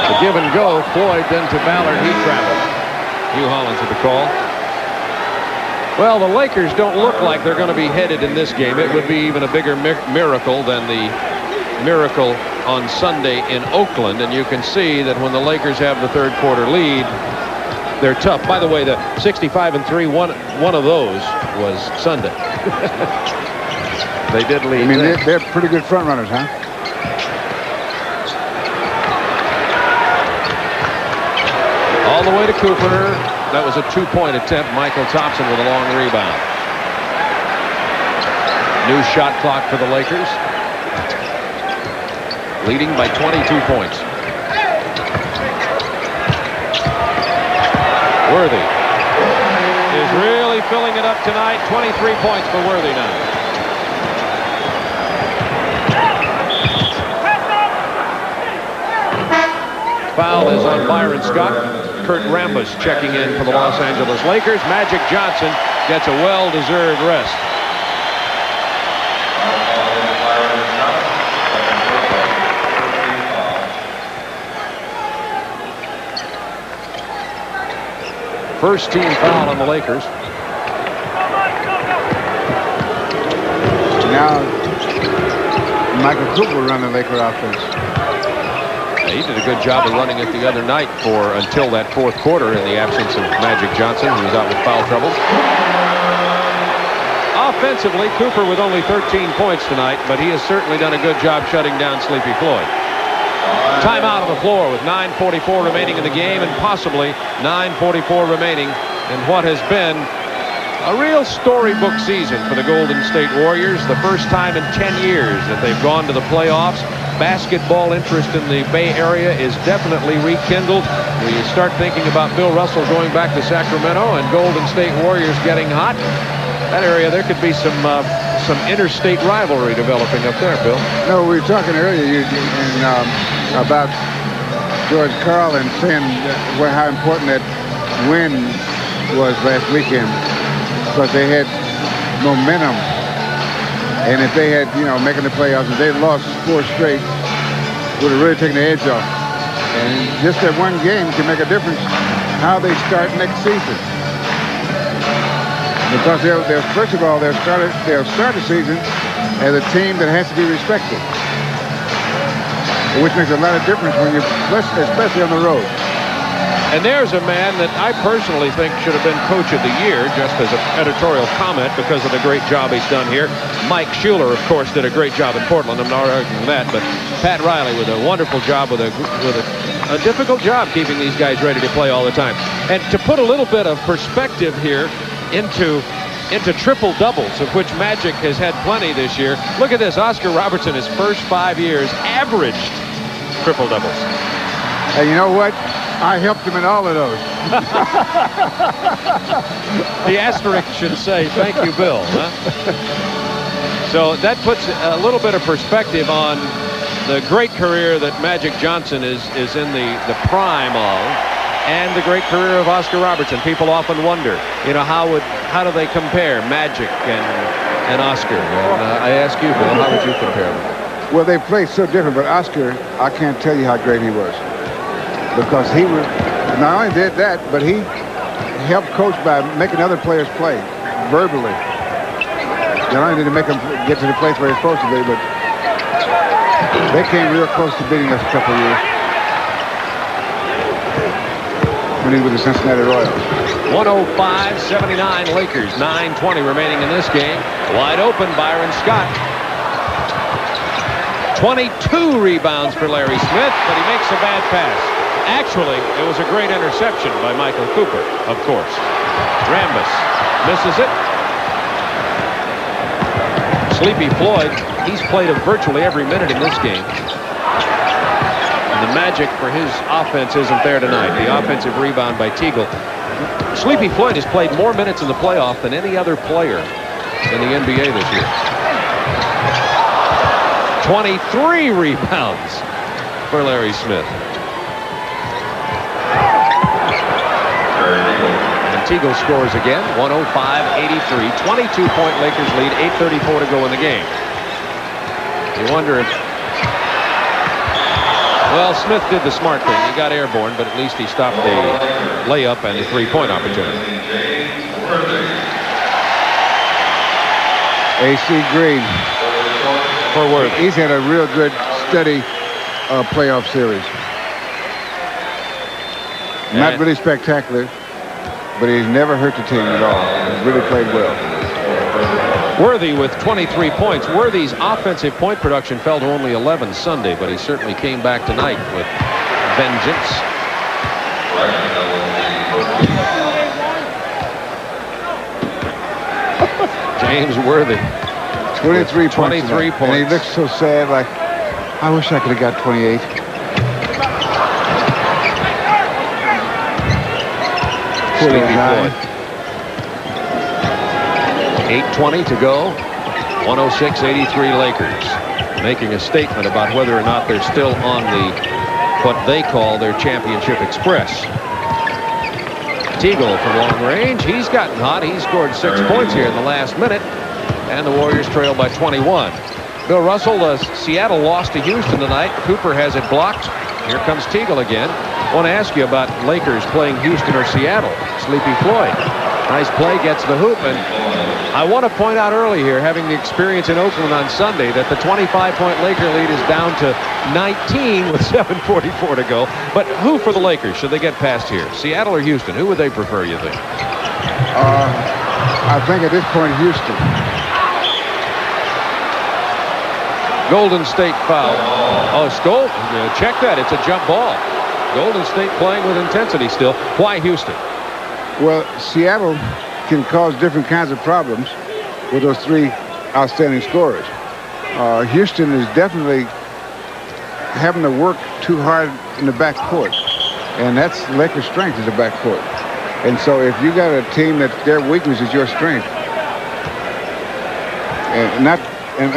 The give and go. Floyd then to Ballard. He travels. Hugh Hollins with the call. Well, the Lakers don't look like they're going to be headed in this game. It would be even a bigger miracle than the miracle on Sunday in Oakland. And you can see that when the Lakers have the third quarter lead, they're tough. By the way, the 65-3, one of those was Sunday. They did lead. I mean, they're pretty good front runners, huh? All the way to Cooper. That was a 2-point attempt. Michael Thompson with a long rebound. New shot clock for the Lakers. Leading by 22 points. Worthy is really filling it up tonight. 23 points for Worthy now. Foul is on Byron Scott. Kurt Rambis checking in for the Los Angeles Lakers. Magic Johnson gets a well-deserved rest. First team foul on the Lakers. Now, Michael Cooper will run the Laker offense. He did a good job of running it the other night until that fourth quarter in the absence of Magic Johnson, who was out with foul trouble. Offensively, Cooper with only 13 points tonight, but he has certainly done a good job shutting down Sleepy Floyd. Timeout on the floor with 9:44 remaining in the game and possibly 9:44 remaining in what has been a real storybook season for the Golden State Warriors. The first time in 10 years that they've gone to the playoffs. Basketball interest in the Bay Area is definitely rekindled. When you start thinking about Bill Russell going back to Sacramento and Golden State Warriors getting hot, that area, there could be some interstate rivalry developing up there, Bill. No, we were talking earlier about George Karl and saying how important that win was last weekend, because they had momentum. And if they had, making the playoffs, if they lost 4 straight, would have really taken the edge off. And just that one game can make a difference how they start next season. Because first of all, they'll start the season as a team that has to be respected, which makes a lot of difference when especially on the road. And there's a man that I personally think should have been Coach of the Year, just as an editorial comment, because of the great job he's done here. Mike Schuler, of course, did a great job in Portland. I'm not arguing that, but Pat Riley with a wonderful job, with a difficult job keeping these guys ready to play all the time. And to put a little bit of perspective here into triple doubles, of which Magic has had plenty this year. Look at this. Oscar Robertson, his first 5 years, averaged triple doubles. And you know what? I helped him in all of those. The asterisk should say, thank you, Bill. Huh? So that puts a little bit of perspective on the great career that Magic Johnson is in the prime of, and the great career of Oscar Robertson. People often wonder, how do they compare Magic and Oscar? And I ask you, Bill, how would you compare them? Well, they play so different, but Oscar, I can't tell you how great he was. Because he was, not only did that, but he helped coach by making other players play verbally. Not only did he make them get to the place where they're supposed to be, but they came real close to beating us a couple of years when he was with the Cincinnati Royals. 105-79 Lakers, 9:20 remaining in this game. Wide open, Byron Scott. 22 rebounds for Larry Smith, but he makes a bad pass. Actually, it was a great interception by Michael Cooper, of course. Rambis misses it. Sleepy Floyd, he's played virtually every minute in this game. And the magic for his offense isn't there tonight. The offensive rebound by Teagle. Sleepy Floyd has played more minutes in the playoff than any other player in the NBA this year. 23 rebounds for Larry Smith. And Teagle scores again, 105-83. 22-point Lakers lead, 8:34 to go in the game. You wonder if... Well, Smith did the smart thing. He got airborne, but at least he stopped the layup and the three-point opportunity. AC Green. For Worthy. He's had a real good, steady playoff series. Not really spectacular, but he's never hurt the team at all. He's really played well. Worthy with 23 points. Worthy's offensive point production fell to only 11 Sunday, but he certainly came back tonight with vengeance. James Worthy. 23 points. 23 points. And he looks so sad, like, I wish I could have got 28. Sleepy Floyd. 8:20 to go. 106-83 Lakers. Making a statement about whether or not they're still on the, what they call their championship express. Teagle from long range. He's gotten hot. He scored 6 points here in the last minute. And the Warriors trail by 21. Bill Russell, Seattle lost to Houston tonight. Cooper has it blocked. Here comes Teagle again. I want to ask you about Lakers playing Houston or Seattle. Sleepy Floyd. Nice play, gets the hoop. And I want to point out early here, having the experience in Oakland on Sunday, that the 25-point Laker lead is down to 19 with 7:44 to go. But who for the Lakers should they get past here? Seattle or Houston? Who would they prefer, you think? I think at this point, Houston. Golden State foul. Oh, Skoll, check that. It's a jump ball. Golden State playing with intensity still. Why Houston? Well, Seattle can cause different kinds of problems with those three outstanding scorers. Houston is definitely having to work too hard in the backcourt, and that's Lakers' strength is the backcourt. And so if you got a team that their weakness is your strength, and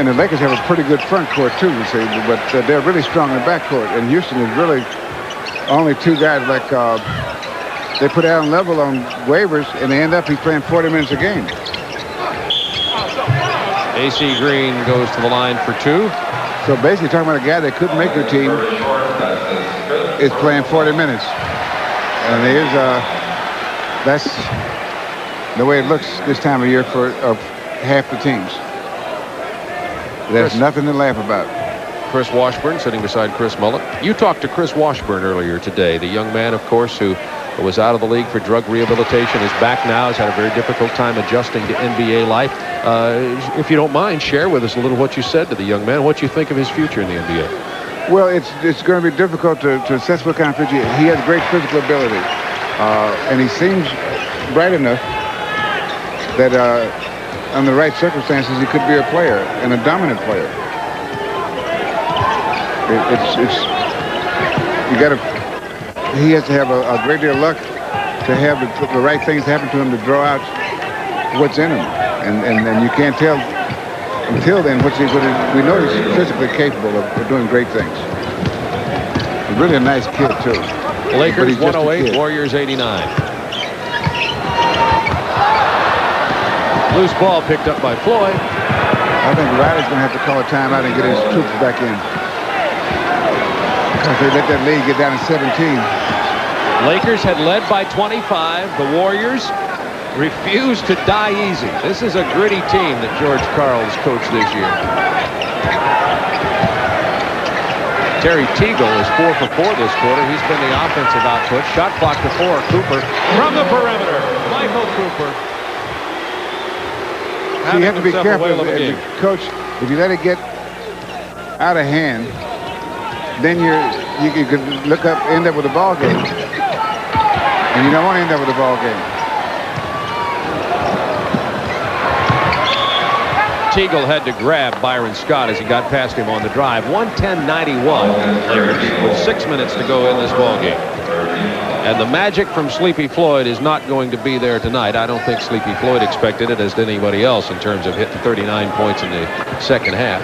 the Lakers have a pretty good front court too, you see, but they're really strong in the backcourt, and Houston is really only two guys like they put Allen Level on waivers, and they end up he's playing 40 minutes a game. AC Green goes to the line for two. So basically talking about a guy that couldn't make your team is playing 40 minutes. And that's the way it looks this time of year for half the teams. There's nothing to laugh about. Chris Washburn sitting beside Chris Mullet. You talked to Chris Washburn earlier today, the young man, of course, who was out of the league for drug rehabilitation, is back now, has had a very difficult time adjusting to NBA life. If you don't mind, share with us a little what you said to the young man, what you think of his future in the NBA. Well, it's going to be difficult to assess what kind of future. He has great physical ability, and he seems bright enough that under the right circumstances, he could be a player, and a dominant player. He has to have a great deal of luck to have the right things happen to him to draw out what's in him, and you can't tell until then we know he's physically capable of doing great things. He's really a nice kid too. Lakers 108, Warriors 89. Loose ball picked up by Floyd. I think Riley's going to have to call a timeout and get his troops back in. Because they let that lead get down to 17. Lakers had led by 25. The Warriors refused to die easy. This is a gritty team that George Karl has coached this year. Terry Teagle is 4 for 4 this quarter. He's been the offensive output. Shot clock to 4. Cooper from the perimeter. Michael Cooper. So you have to be careful, Coach. If you let it get out of hand, then you could end up with a ball game, and you don't want to end up with a ball game. Teagle had to grab Byron Scott as he got past him on the drive. 110-91 Lakers with 6 minutes to go in this ball game. And the magic from Sleepy Floyd is not going to be there tonight. I don't think Sleepy Floyd expected it, as did anybody else, in terms of hitting 39 points in the second half.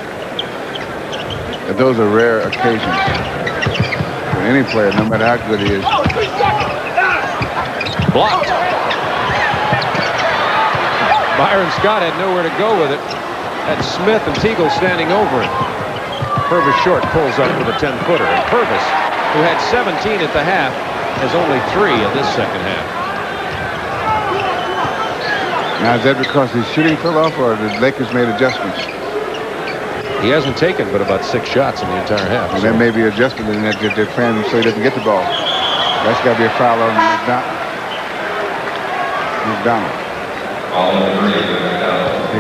And those are rare occasions for any player, no matter how good he is. Blocked. Byron Scott had nowhere to go with it. Had Smith and Teagle standing over him. Purvis Short pulls up with a 10-footer. And Purvis, who had 17 at the half, has only 3 in this second half. Now, is that because his shooting fell off, or the Lakers made adjustments? He hasn't taken but about 6 shots in the entire half. And there may be adjustment in that they're playing so he doesn't get the ball. That's got to be a foul on McDonald.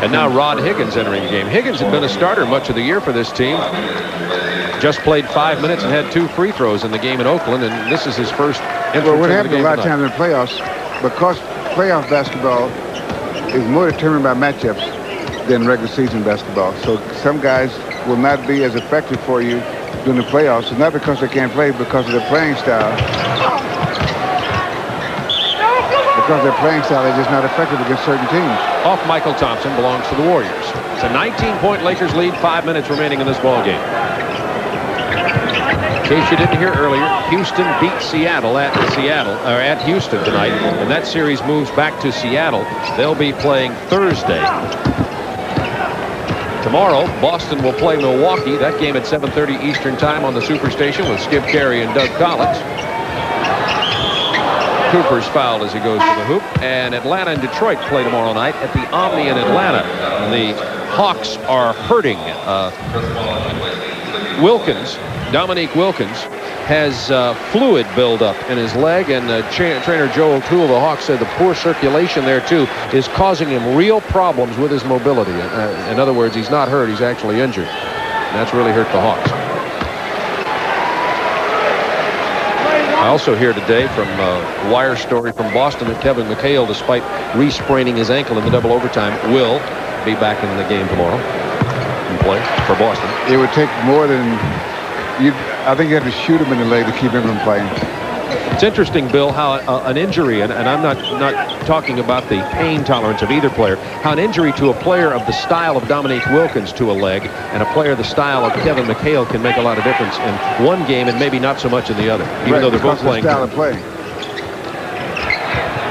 And now Rod Higgins entering the game. Higgins had been a starter much of the year for this team. Just played 5 minutes and had 2 free throws in the game in Oakland, and this is his first entrance. Well, what into happens the game a lot of tonight. times in playoffs, because playoff basketball is more determined by matchups than regular season basketball. So some guys will not be as effective for you during the playoffs. It's not because they can't play, because of their playing style. Because their playing style is just not effective against certain teams. Off Michael Thompson belongs to the Warriors. It's a 19-point Lakers lead, 5 minutes remaining in this ball game. In case you didn't hear earlier, Houston beat Seattle at Houston tonight, and that series moves back to Seattle. They'll be playing Thursday. Tomorrow, Boston will play Milwaukee. That game at 7:30 Eastern Time on the Superstation with Skip Carey and Doug Collins. Cooper's fouled as he goes to the hoop. And Atlanta and Detroit play tomorrow night at the Omni in Atlanta. The Hawks are hurting. Dominique Wilkins, has fluid buildup in his leg, and trainer Joe O'Toole of the Hawks said the poor circulation there too is causing him real problems with his mobility. In other words, he's not hurt, he's actually injured. And that's really hurt the Hawks. I also hear today from a wire story from Boston that Kevin McHale, despite re-spraining his ankle in the double overtime, will be back in the game tomorrow and play for Boston. It would take more than I think you have to shoot him in the leg to keep him from playing. It's interesting, Bill, how an injury, and I'm not talking about the pain tolerance of either player, how an injury to a player of the style of Dominique Wilkins to a leg and a player of the style of Kevin McHale can make a lot of difference in one game and maybe not so much in the other, even though they're both playing. Style of play.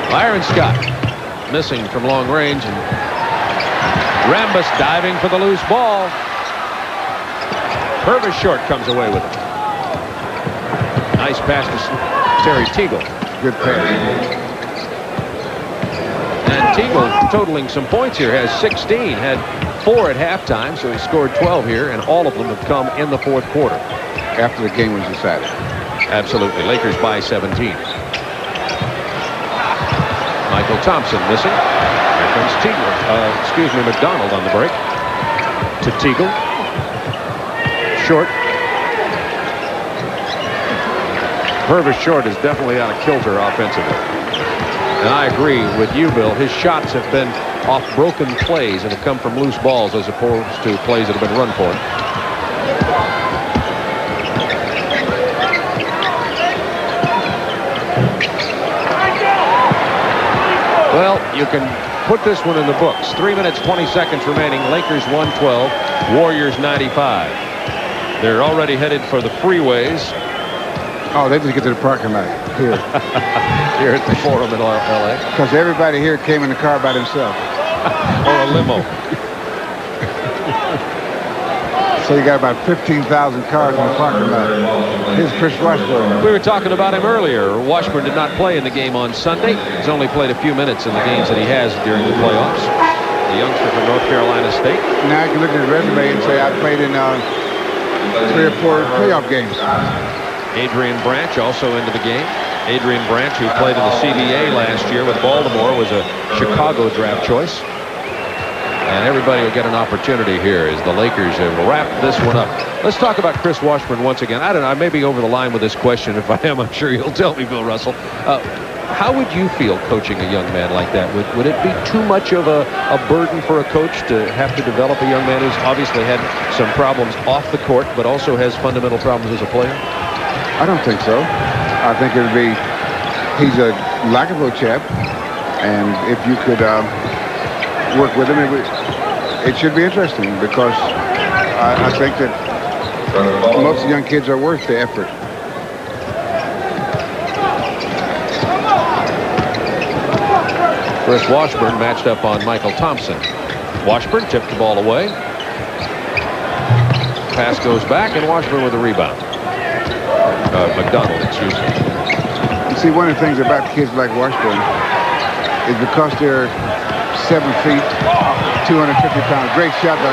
Byron Scott missing from long range, and Rambus diving for the loose ball. Purvis Short comes away with it. Nice pass to Terry Teagle. Good pass. And Teagle, totaling some points here, has 16. Had 4 at halftime, so he scored 12 here, and all of them have come in the fourth quarter. After the game was decided. Absolutely. Lakers by 17. Michael Thompson missing. Here comes Teagle. McDonald on the break. To Teagle. Short. Purvis Short is definitely out of kilter offensively. And I agree with you, Bill. His shots have been off broken plays and have come from loose balls as opposed to plays that have been run for him. Well, you can put this one in the books. 3 minutes, 20 seconds remaining. Lakers 112, Warriors 95. They're already headed for the freeways. Oh, they just get to the parking lot here. Here at the Forum in L.A. Because everybody here came in the car by themselves. Or a limo. So you got about 15,000 cars in the parking lot. Here's Chris Washburn. We were talking about him earlier. Washburn did not play in the game on Sunday. He's only played a few minutes in the games that he has during the playoffs. The youngster from North Carolina State. Now I can look at his resume and say I played in 3 or 4 playoff games. Adrian Branch also into the game. Adrian Branch, who played in the CBA last year with Baltimore, was a Chicago draft choice. And everybody will get an opportunity here as the Lakers have wrapped this one up. Let's talk about Chris Washburn once again. I don't know, I may be over the line with this question. If I am, I'm sure you'll tell me, Bill Russell. How would you feel coaching a young man like that? Would it be too much of a burden for a coach to have to develop a young man who's obviously had some problems off the court, but also has fundamental problems as a player? I don't think so. I think it would be He's a likable chap, and if you could work with him, it should be interesting, because I think that most of the young kids are worth the effort. Chris Washburn matched up on Michael Thompson. Washburn tipped the ball away. Pass goes back, and Washburn with a rebound. McDonald, excuse me. You see, one of the things about kids like Washburn is because they're 7 feet, 250 pounds. Great shot by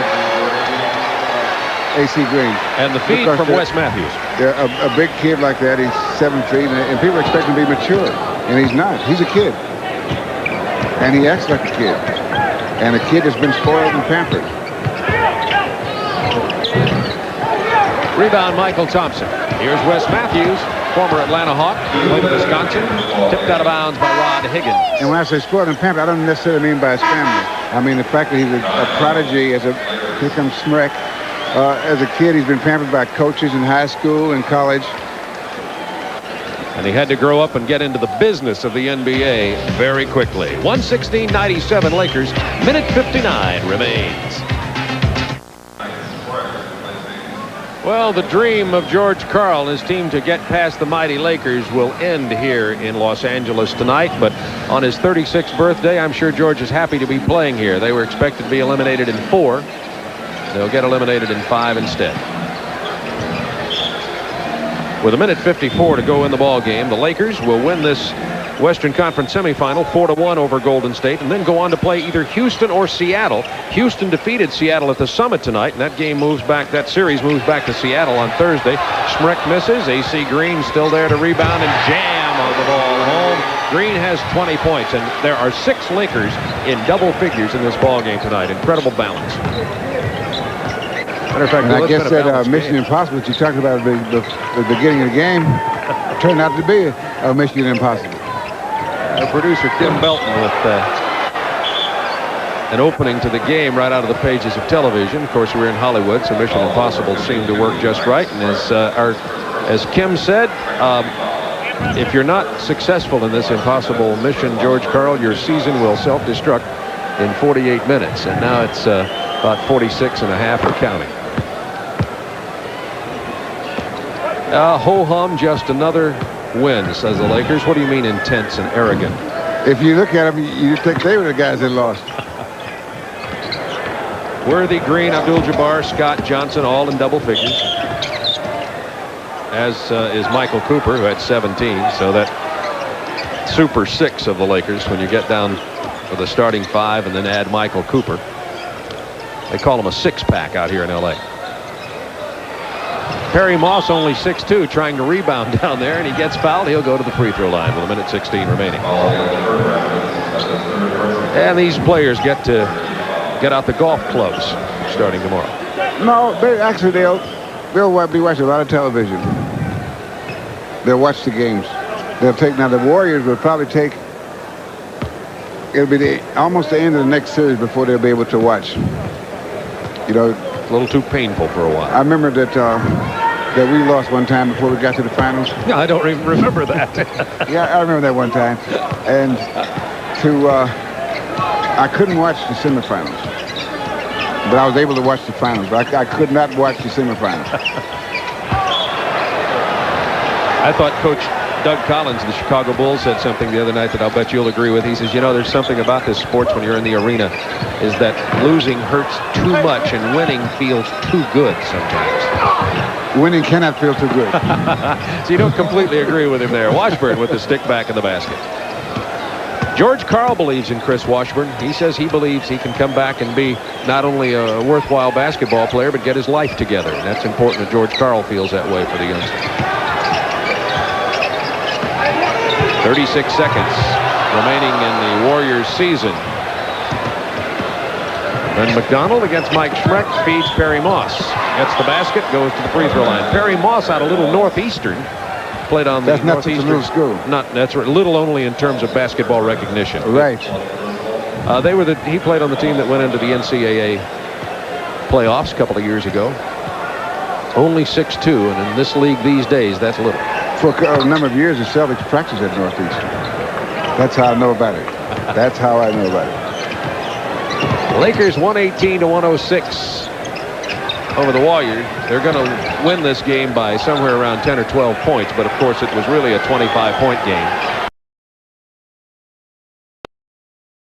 A.C. Green. And the feed from Wes Matthews. They're a big kid like that. He's 7 feet, and people expect him to be mature, and he's not. He's a kid. And he acts like a kid. And a kid has been spoiled and pampered. Rebound, Michael Thompson. Here's Wes Matthews, former Atlanta Hawk, played in Wisconsin, tipped out of bounds by Rod Higgins. And when I say spoiled and pampered, I don't necessarily mean by his family. I mean the fact that he's a prodigy. Here comes Smrek. As a kid, he's been pampered by coaches in high school and college. And he had to grow up and get into the business of the NBA very quickly. 116-97 Lakers. Minute 59 remains. Well, the dream of George Karl and his team to get past the mighty Lakers will end here in Los Angeles tonight. But on his 36th birthday, I'm sure George is happy to be playing here. They were expected to be eliminated in 4. They'll get eliminated in 5 instead. With a minute 54 to go in the ball game, the Lakers will win this Western Conference semifinal 4-1 over Golden State, and then go on to play either Houston or Seattle. Houston defeated Seattle at the Summit tonight, and that game moves back. That series moves back to Seattle on Thursday. Smrek misses. A.C. Green still there to rebound and jam on the ball home. Green has 20 points, and there are 6 Lakers in double figures in this ball game tonight. Incredible balance. Matter of fact, and I guess that Mission Impossible that you talked about at the beginning of the game turned out to be a Mission Impossible. Producer Kim Belton with an opening to the game right out of the pages of television. Of course, we're in Hollywood, so Mission Impossible seemed to work just right. And as Kim said, if you're not successful in this impossible mission, George Karl, your season will self-destruct in 48 minutes. And now it's about 46 and a half or counting. Ho-hum, just another win, says the Lakers. What do you mean intense and arrogant? If you look at them, you think they were the guys that lost. Worthy, Green, Abdul-Jabbar, Scott, Johnson, all in double figures. As is Michael Cooper, who had 17. So that super 6 of the Lakers when you get down for the starting 5 and then add Michael Cooper. They call him a 6-pack out here in L.A. Perry Moss, only 6'2", trying to rebound down there, and he gets fouled. He'll go to the free throw line with a minute 16 remaining. And these players get out the golf clubs starting tomorrow. No, they'll be watching a lot of television. They'll watch the games. Now the Warriors will probably take. It'll be almost the end of the next series before they'll be able to watch. You know, a little too painful for a while. I remember that we lost one time before we got to the finals. No, I don't even remember that. Yeah, I remember that one time. And I couldn't watch the semifinals, but I was able to watch the finals. But I could not watch the semifinals. I thought Coach Doug Collins of the Chicago Bulls said something the other night that I'll bet you'll agree with. He says, you know, there's something about this sports when you're in the arena is that losing hurts too much and winning feels too good sometimes. Winning cannot feel too good. So you don't completely agree with him there. Washburn with the stick back in the basket. George Karl believes in Chris Washburn. He says he believes he can come back and be not only a worthwhile basketball player, but get his life together. And that's important that George Karl feels that way for the youngster. 36 seconds remaining in the Warriors season. And McDonald against Mike Smrek feeds Perry Moss. Gets the basket, goes to the free throw line. Perry Moss out of Little Northeastern. Played on the Northeastern. That's not little school. That's right, little only in terms of basketball recognition. Right. He played on the team that went into the NCAA playoffs a couple of years ago. Only 6'2", and in this league these days, that's little. For a number of years, the Celtics practiced at Northeastern. That's how I know about it. That's how I know about it. Lakers 118 to 106 over the Warriors. They're going to win this game by somewhere around 10 or 12 points, but of course it was really a 25-point game.